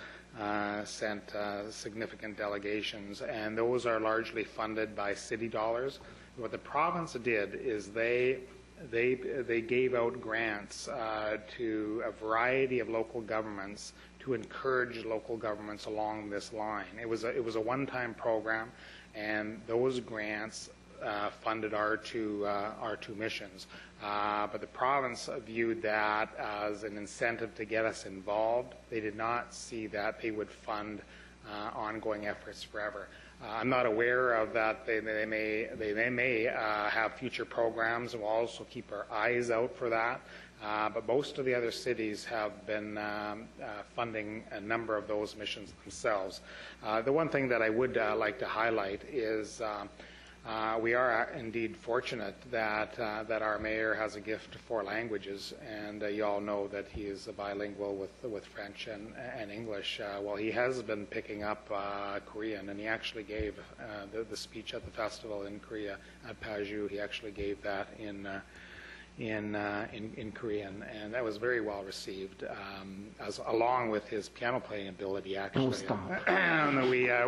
sent significant delegations, and those are largely funded by city dollars. What the province did is they gave out grants to a variety of local governments to encourage local governments along this line. It was a one-time program, and those grants funded our two missions. But the province viewed that as an incentive to get us involved. They did not see that they would fund ongoing efforts forever. I'm not aware of that. They may have future programs, and we'll also keep our eyes out for that. But most of the other cities have been funding a number of those missions themselves. The one thing that I would like to highlight is We are indeed fortunate that our mayor has a gift for languages, and you all know that he is bilingual with French and English. Well, he has been picking up Korean, and he actually gave the speech at the festival in Korea at Paju. He actually gave that in Korean, and that was very well received, along with his piano playing ability. Actually,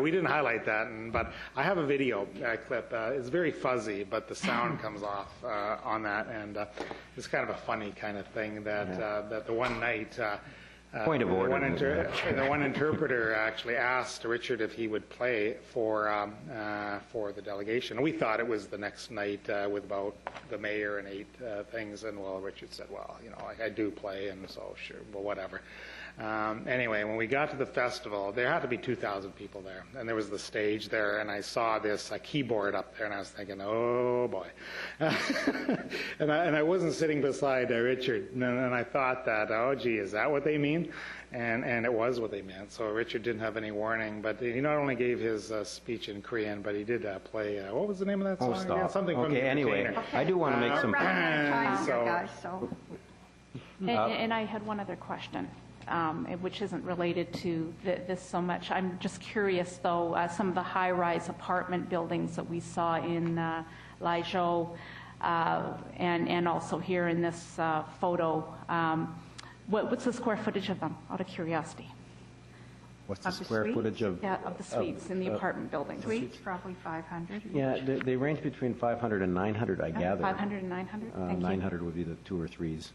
we didn't highlight that, but I have a video clip. It's very fuzzy, but the sound comes off on that, and it's kind of a funny kind of thing that the one night. Point of order. The one interpreter actually asked Richard if he would play for the delegation. We thought it was the next night with about the mayor and 8 things, and well, Richard said, well, I do play, and so sure, well, whatever. Anyway, when we got to the festival, there had to be 2,000 people there, and there was the stage there, and I saw this keyboard up there, and I was thinking, oh boy. and I wasn't sitting beside Richard, and I thought that, oh gee, is that what they mean? And it was what they meant. So Richard didn't have any warning, but he not only gave his speech in Korean, but he did play, what was the name of that song? Stop. Again? Something from okay, anyway, I do want to make some... And I had one other question. Which isn't related to this so much. I'm just curious, though, some of the high-rise apartment buildings that we saw in Laizhou and also here in this photo, what's the square footage of them, out of curiosity? What's the square footage of... Yeah, of the suites in the apartment buildings. Suites, probably 500. Yeah, they range between 500 and 900, I gather. 500 and 900? Thank 900 would be the 2 or 3s.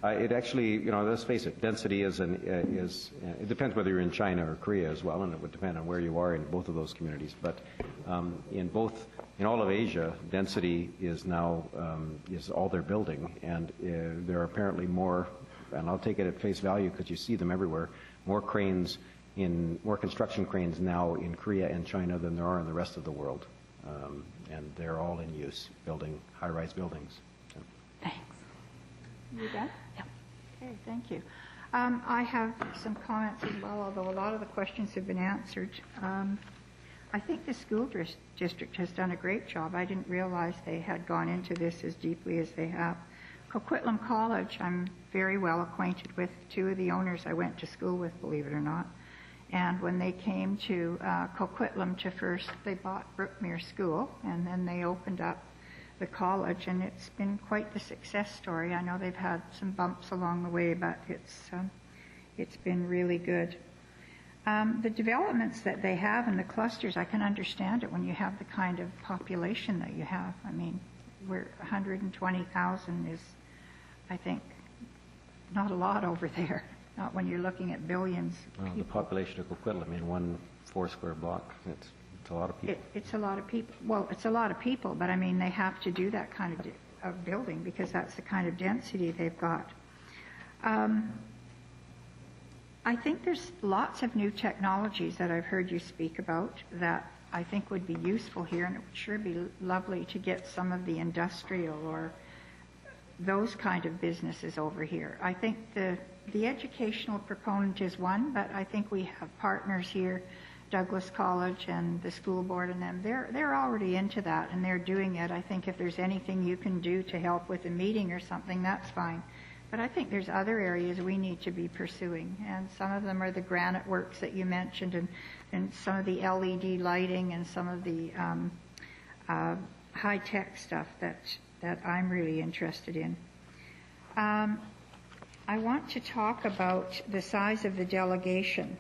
It actually, let's face it, density is it depends whether you're in China or Korea as well, and it would depend on where you are in both of those communities. But in all of Asia, density is now is all they're building, and there are apparently more, and I'll take it at face value because you see them everywhere, more construction cranes now in Korea and China than there are in the rest of the world, and they're all in use building high-rise buildings. So. Thanks. You done? Yep. Okay, thank you. I have some comments as well, although a lot of the questions have been answered. I think the school district has done a great job. I didn't realize they had gone into this as deeply as they have. Coquitlam College, I'm very well acquainted with. 2 of the owners I went to school with, believe it or not. And when they came to Coquitlam they bought Brookmere School, and then they opened up the college, and it's been quite the success story. I know they've had some bumps along the way, but it's been really good. The developments that they have in the clusters, I can understand it when you have the kind of population that you have. I mean, 120,000 is, I think, not a lot over there, not when you're looking at billions of people. The population of Coquitlam in 1 4-square block, it's a lot of people. It's a lot of people. Well, it's a lot of people, but I mean, they have to do that kind of building because that's the kind of density they've got. I think there's lots of new technologies that I've heard you speak about that I think would be useful here, and it would sure be lovely to get some of the industrial or those kind of businesses over here. I think the educational proponent is one, but I think we have partners here, Douglas College and the school board and them, they're already into that and they're doing it. I think if there's anything you can do to help with a meeting or something, that's fine. But I think there's other areas we need to be pursuing, and some of them are the granite works that you mentioned, and some of the LED lighting and some of the high-tech stuff that I'm really interested in. I want to talk about the size of the delegation.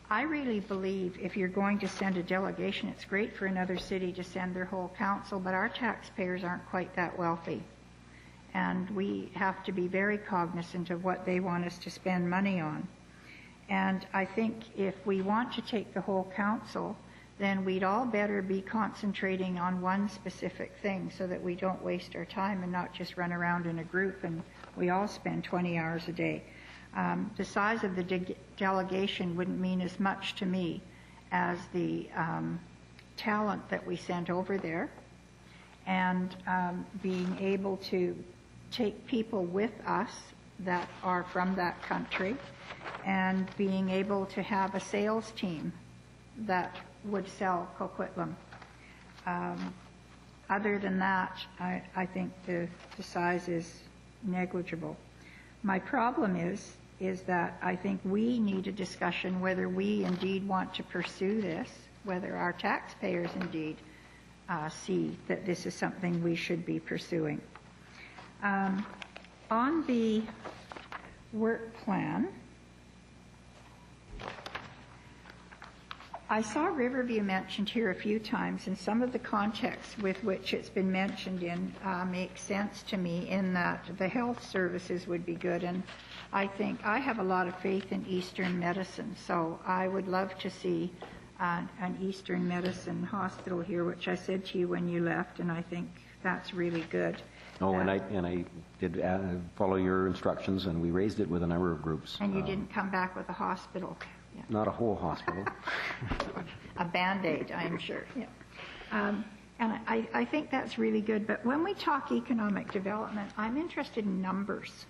I really believe if you're going to send a delegation, it's great for another city to send their whole council, but our taxpayers aren't quite that wealthy. And we have to be very cognizant of what they want us to spend money on. And I think if we want to take the whole council, then we'd all better be concentrating on one specific thing so that we don't waste our time and not just run around in a group and we all spend 20 hours a day. The size of the delegation wouldn't mean as much to me as the talent that we sent over there, and being able to take people with us that are from that country, and being able to have a sales team that would sell Coquitlam. Other than that, I think the size is negligible. My problem is that I think we need a discussion whether we indeed want to pursue this, whether our taxpayers indeed see that this is something we should be pursuing. On the work plan, I saw Riverview mentioned here a few times, and some of the context with which it's been mentioned in makes sense to me, in that the health services would be good. And I think I have a lot of faith in Eastern medicine, so I would love to see an Eastern medicine hospital here, which I said to you when you left, and I think that's really good. Oh, and I did follow your instructions, and we raised it with a number of groups. And you didn't come back with a hospital. Yeah. Not a whole hospital. A Band-Aid, I'm sure. Yeah. And I think that's really good. But when we talk economic development, I'm interested in numbers.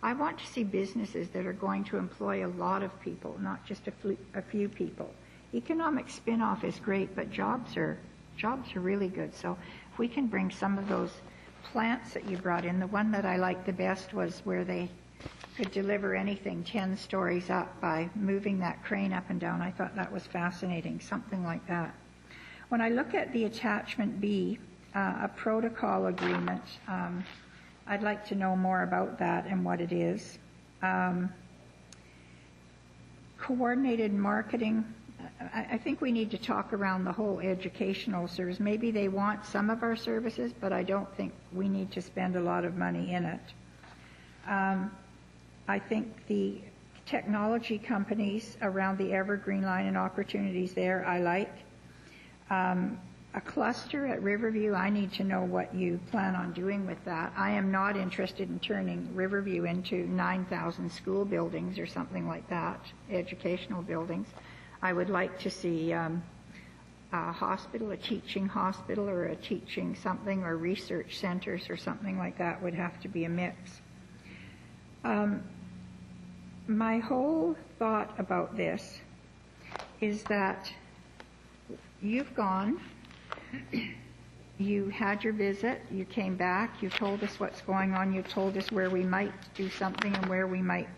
I want to see businesses that are going to employ a lot of people, not just a few people. Economic spin-off is great, but jobs are really good. So if we can bring some of those plants that you brought in, the one that I liked the best was where they could deliver anything 10 stories up by moving that crane up and down. I thought that was fascinating, something like that. When I look at the attachment B, a protocol agreement, I'd like to know more about that and what it is. Coordinated marketing, I think we need to talk around the whole educational service. Maybe they want some of our services, but I don't think we need to spend a lot of money in it. I think the technology companies around the Evergreen line and opportunities there, I like. A cluster at Riverview, I need to know what you plan on doing with that. I am not interested in turning Riverview into 9,000 school buildings or something like that, educational buildings. I would like to see a hospital, a teaching hospital, or a teaching something, or research centers or something like that would have to be a mix. My whole thought about this is that you've gone, you had your visit, you came back, you told us what's going on, you told us where we might do something and where we might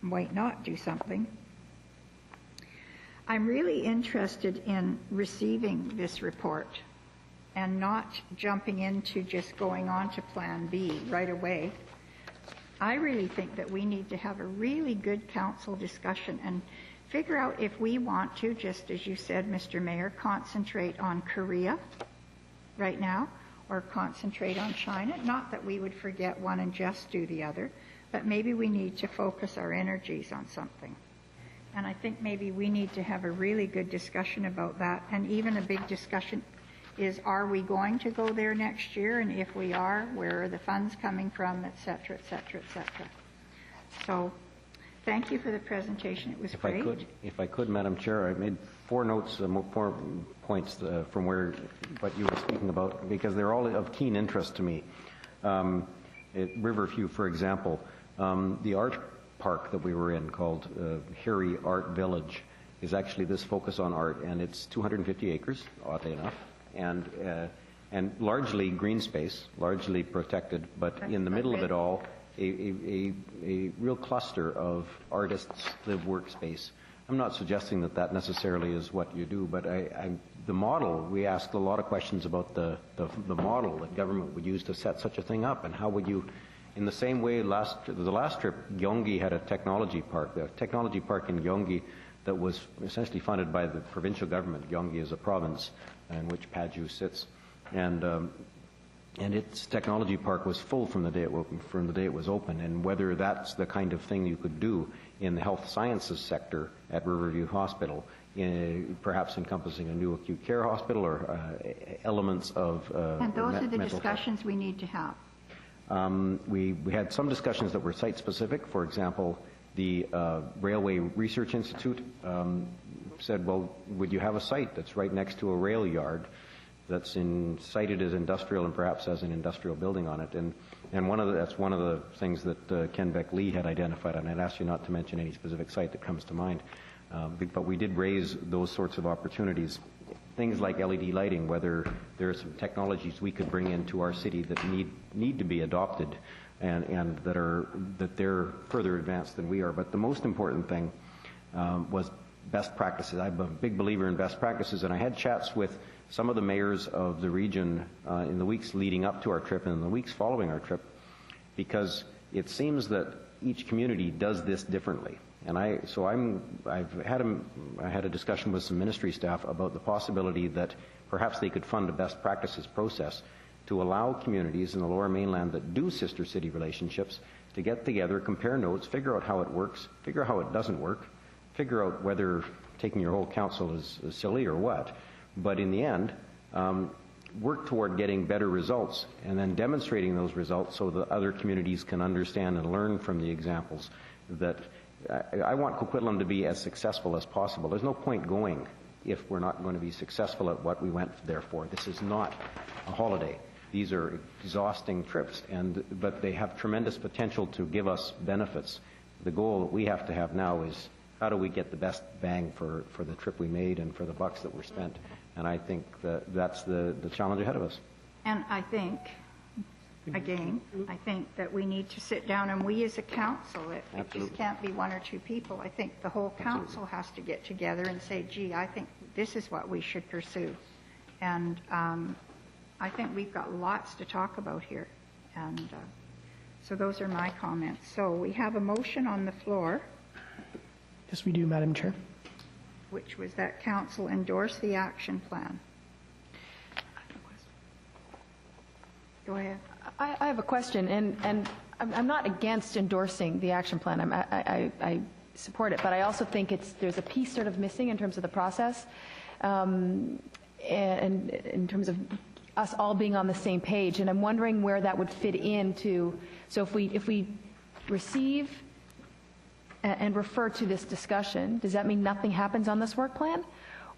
not do something. I'm really interested in receiving this report and not jumping into just going on to Plan B right away. I really think that we need to have a really good council discussion and figure out if we want to, just as you said, Mr. Mayor, concentrate on Korea right now or concentrate on China. Not that we would forget one and just do the other, but maybe we need to focus our energies on something. And I think maybe we need to have a really good discussion about that, and even a big discussion is, are we going to go there next year? And if we are, where are the funds coming from, et cetera, et cetera, et cetera. So thank you for the presentation. It was great. If I could, Madam Chair, I made 4 notes, 4 points from what you were speaking about, because they're all of keen interest to me. At Riverview, for example, the art park that we were in, called Harry Art Village, is actually this focus on art, and it's 250 acres, oddly enough, and largely green space, largely protected, but in the middle of it all, a real cluster of artists' live workspace. I'm not suggesting that that necessarily is what you do, but the model, we asked a lot of questions about the model that government would use to set such a thing up, and how would you, in the same way, the last trip, Gyeonggi had a technology park in Gyeonggi that was essentially funded by the provincial government. Gyeonggi is a province in which Paju sits, and its technology park was full from the day it was open. And whether that's the kind of thing you could do in the health sciences sector at Riverview Hospital, perhaps encompassing a new acute care hospital or elements of and those are the discussions we need to have. We had some discussions that were site-specific. For example, the Railway Research Institute said, well, would you have a site that's right next to a rail yard that's cited as industrial and perhaps has an industrial building on it? And that's one of the things that Ken Beck-Lee had identified, and I'd ask you not to mention any specific site that comes to mind. But we did raise those sorts of opportunities. Things like LED lighting, whether there are some technologies we could bring into our city that need to be adopted and that they're further advanced than we are. But the most important thing was best practices. I'm a big believer in best practices, and I had chats with some of the mayors of the region in the weeks leading up to our trip and in the weeks following our trip, because it seems that each community does this differently. And I had a discussion with some ministry staff about the possibility that perhaps they could fund a best practices process to allow communities in the Lower Mainland that do sister city relationships to get together, compare notes, figure out how it works, figure out how it doesn't work, figure out whether taking your whole council is silly or what. But in the end, work toward getting better results and then demonstrating those results so that other communities can understand and learn from the examples. That I want Coquitlam to be as successful as possible. There's no point going if we're not going to be successful at what we went there for. This is not a holiday. These are exhausting trips, but they have tremendous potential to give us benefits. The goal that we have to have now is how do we get the best bang for the trip we made and for the bucks that were spent. And I think that's the challenge ahead of us. And I think, again, I think that we need to sit down, and we as a council, it just can't be one or two people. I think the whole council has to get together and say, gee, I think this is what we should pursue. And I think we've got lots to talk about here. And so those are my comments. So we have a motion on the floor. Yes, we do, Madam Chair. Which was that council endorse the action plan. Go ahead. I have a question, and I'm not against endorsing the action plan. I support it, but I also think there's a piece sort of missing in terms of the process, and in terms of us all being on the same page. And I'm wondering where that would fit into. So if we receive and refer to this discussion, does that mean nothing happens on this work plan?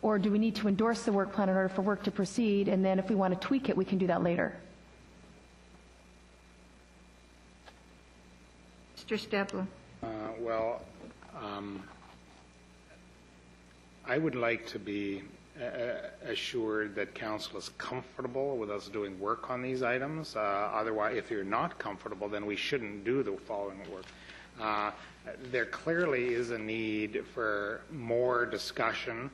Or do we need to endorse the work plan in order for work to proceed, and then if we want to tweak it, we can do that later? Mr. Stebler. I would like to be assured that council is comfortable with us doing work on these items. Otherwise, if you're not comfortable, then we shouldn't do the following work. There clearly is a need for more discussion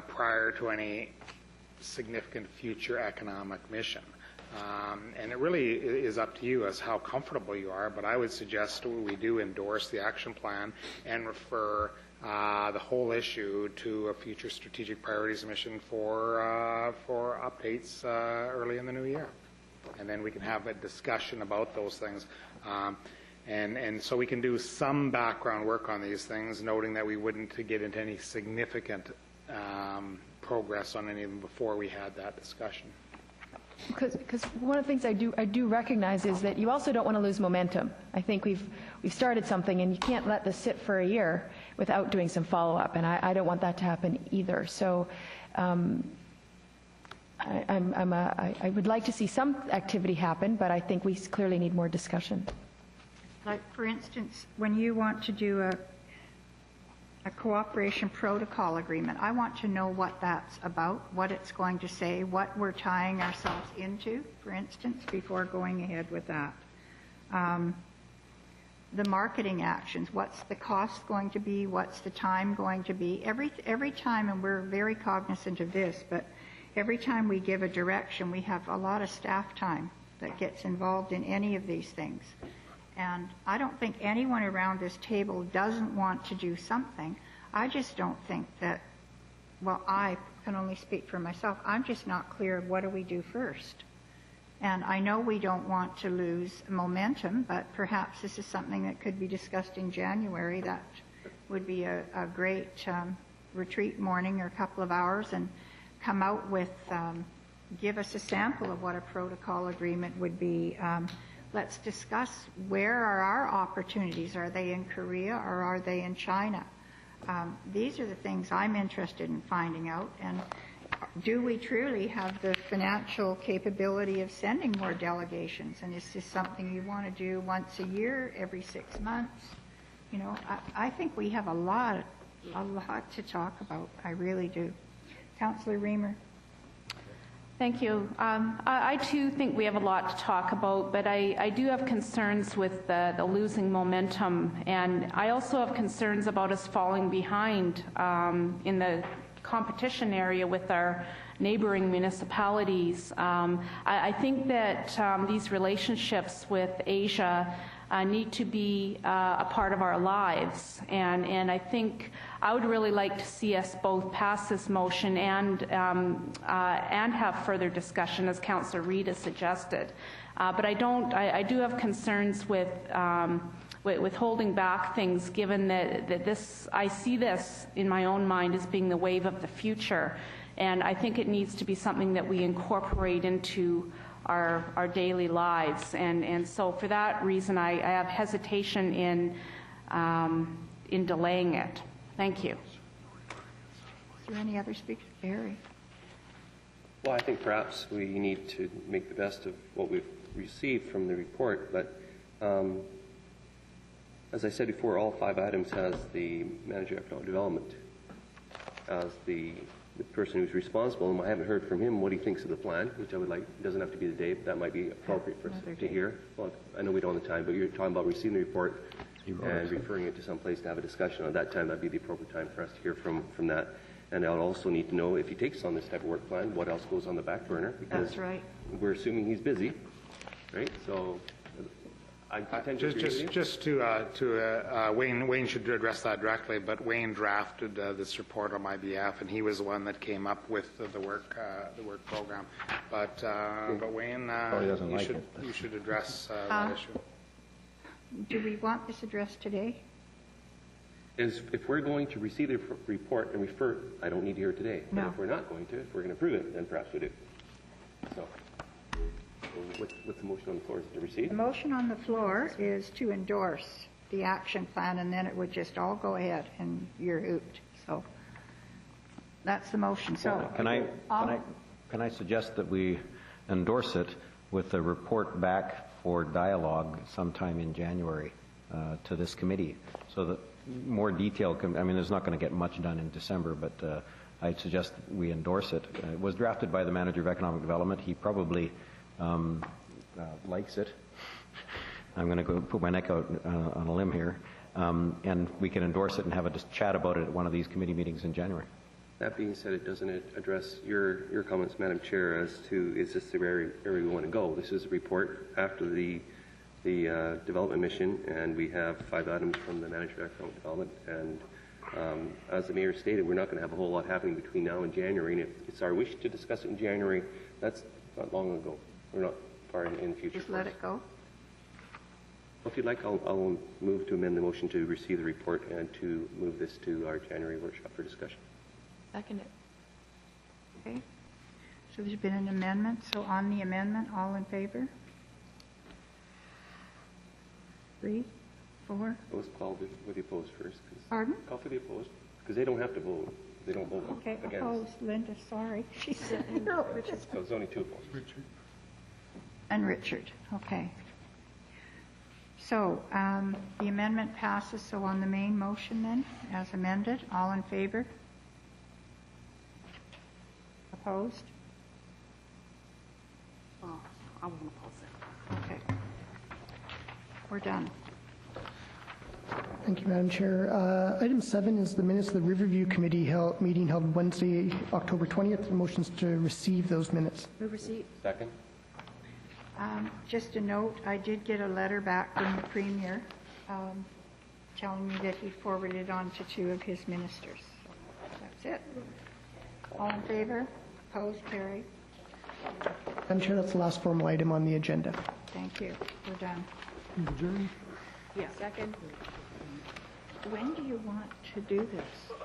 prior to any significant future economic mission. And it really is up to you as how comfortable you are, but I would suggest we do endorse the action plan and refer the whole issue to a future strategic priorities mission for updates early in the new year. And then we can have a discussion about those things. And so we can do some background work on these things, noting that we wouldn't get into any significant progress on any of them before we had that discussion. Because one of the things I do recognize is that you also don't want to lose momentum. I think we've started something, and you can't let this sit for a year without doing some follow-up, and I don't want that to happen either. So I would like to see some activity happen, but I think we clearly need more discussion. Like, for instance, when you want to do a cooperation protocol agreement, I want to know what that's about, what it's going to say, what we're tying ourselves into, for instance, before going ahead with that. The marketing actions, what's the cost going to be, what's the time going to be. Every time, and we're very cognizant of this, but every time we give a direction, we have a lot of staff time that gets involved in any of these things. And I don't think anyone around this table doesn't want to do something. I just don't think that, well, I can only speak for myself. I'm just not clear, what do we do first? And I know we don't want to lose momentum, but perhaps this is something that could be discussed in January. That would be a great retreat morning or a couple of hours, and come out with, give us a sample of what a protocol agreement would be. Let's discuss, where are our opportunities? Are they in Korea or are they in China? These are the things I'm interested in finding out. And do we truly have the financial capability of sending more delegations? And is this something you want to do once a year, every 6 months? You know, I think we have a lot a lot to talk about. I really do. Councillor Reamer. Thank you. I too think we have a lot to talk about, but I do have concerns with the losing momentum, and I also have concerns about us falling behind in the competition area with our neighboring municipalities. I think that these relationships with Asia need to be a part of our lives, and I think I would really like to see us both pass this motion and have further discussion, as Councillor Reid has suggested. But I do have concerns with holding back things, given that I see this in my own mind as being the wave of the future, and I think it needs to be something that we incorporate into our daily lives, and so for that reason I have hesitation in delaying it. Thank you. Is there any other speakers? Barry. Well, I think perhaps we need to make the best of what we've received from the report, but as I said before, all 5 items has the manager of economic development as the person who's responsible, and I haven't heard from him what he thinks of the plan, which I would like. It doesn't have to be today, but that might be appropriate for us to hear. Well, I know we don't have the time, but you're talking about receiving the report and referring it to some place to have a discussion on that time. That'd be the appropriate time for us to hear from that. And I'll also need to know if he takes on this type of work plan, what else goes on the back burner, because that's right. We're assuming he's busy, right? So I tend to just to Wayne should address that directly, but Wayne drafted this report on my behalf, and he was the one that came up with the work program. But Wayne, you should address that issue. Do we want this addressed today? If we're going to receive the report and refer, I don't need to hear it today. No. But if we're not going to, if we're going to approve it, then perhaps we do. So what's the motion on the floor? Is it to receive? The motion on the floor is to endorse the action plan, and then it would just all go ahead, and you're hooped. So that's the motion. So can I suggest that we endorse it with a report back for dialogue sometime in January to this committee, so that more detail can, I mean, there's not going to get much done in December, but I'd suggest we endorse it. It was drafted by the Manager of Economic Development. He probably likes it. I'm going to go put my neck out on a limb here, and we can endorse it and have a chat about it at one of these committee meetings in January. That being said, it doesn't address your comments, Madam Chair, as to is this the area we want to go. This is a report after the development mission, and we have 5 items from the Manager of Economic Development, and as the Mayor stated, we're not going to have a whole lot happening between now and January, and if it's our wish to discuss it in January, that's not long ago. We're not far in the future. Just let it go. If you'd like, I'll move to amend the motion to receive the report and to move this to our January workshop for discussion. Second it. Okay. So there's been an amendment. So on the amendment, all in favor? 3, 4. Let's call the opposed first. Pardon? Call for the opposed, because they don't have to vote. They don't vote okay, against. Opposed. Linda, sorry. She said Richard. So there's only 2 opposed. Richard. And Richard. Okay. So the amendment passes. So on the main motion then, as amended, all in favor? Opposed? Oh, I won't oppose it. Okay. We're done. Thank you, Madam Chair. Item 7 is the minutes of the Riverview Committee meeting held Wednesday, October 20th. Motions to receive those minutes. Move receipt. Second. Just a note, I did get a letter back from the Premier telling me that he forwarded on to 2 of his ministers. So that's it. All in favor? Opposed? Carried. Madam Chair, that's the last formal item on the agenda. Thank you. We're done. Adjourn. Yeah. Second. When do you want to do this?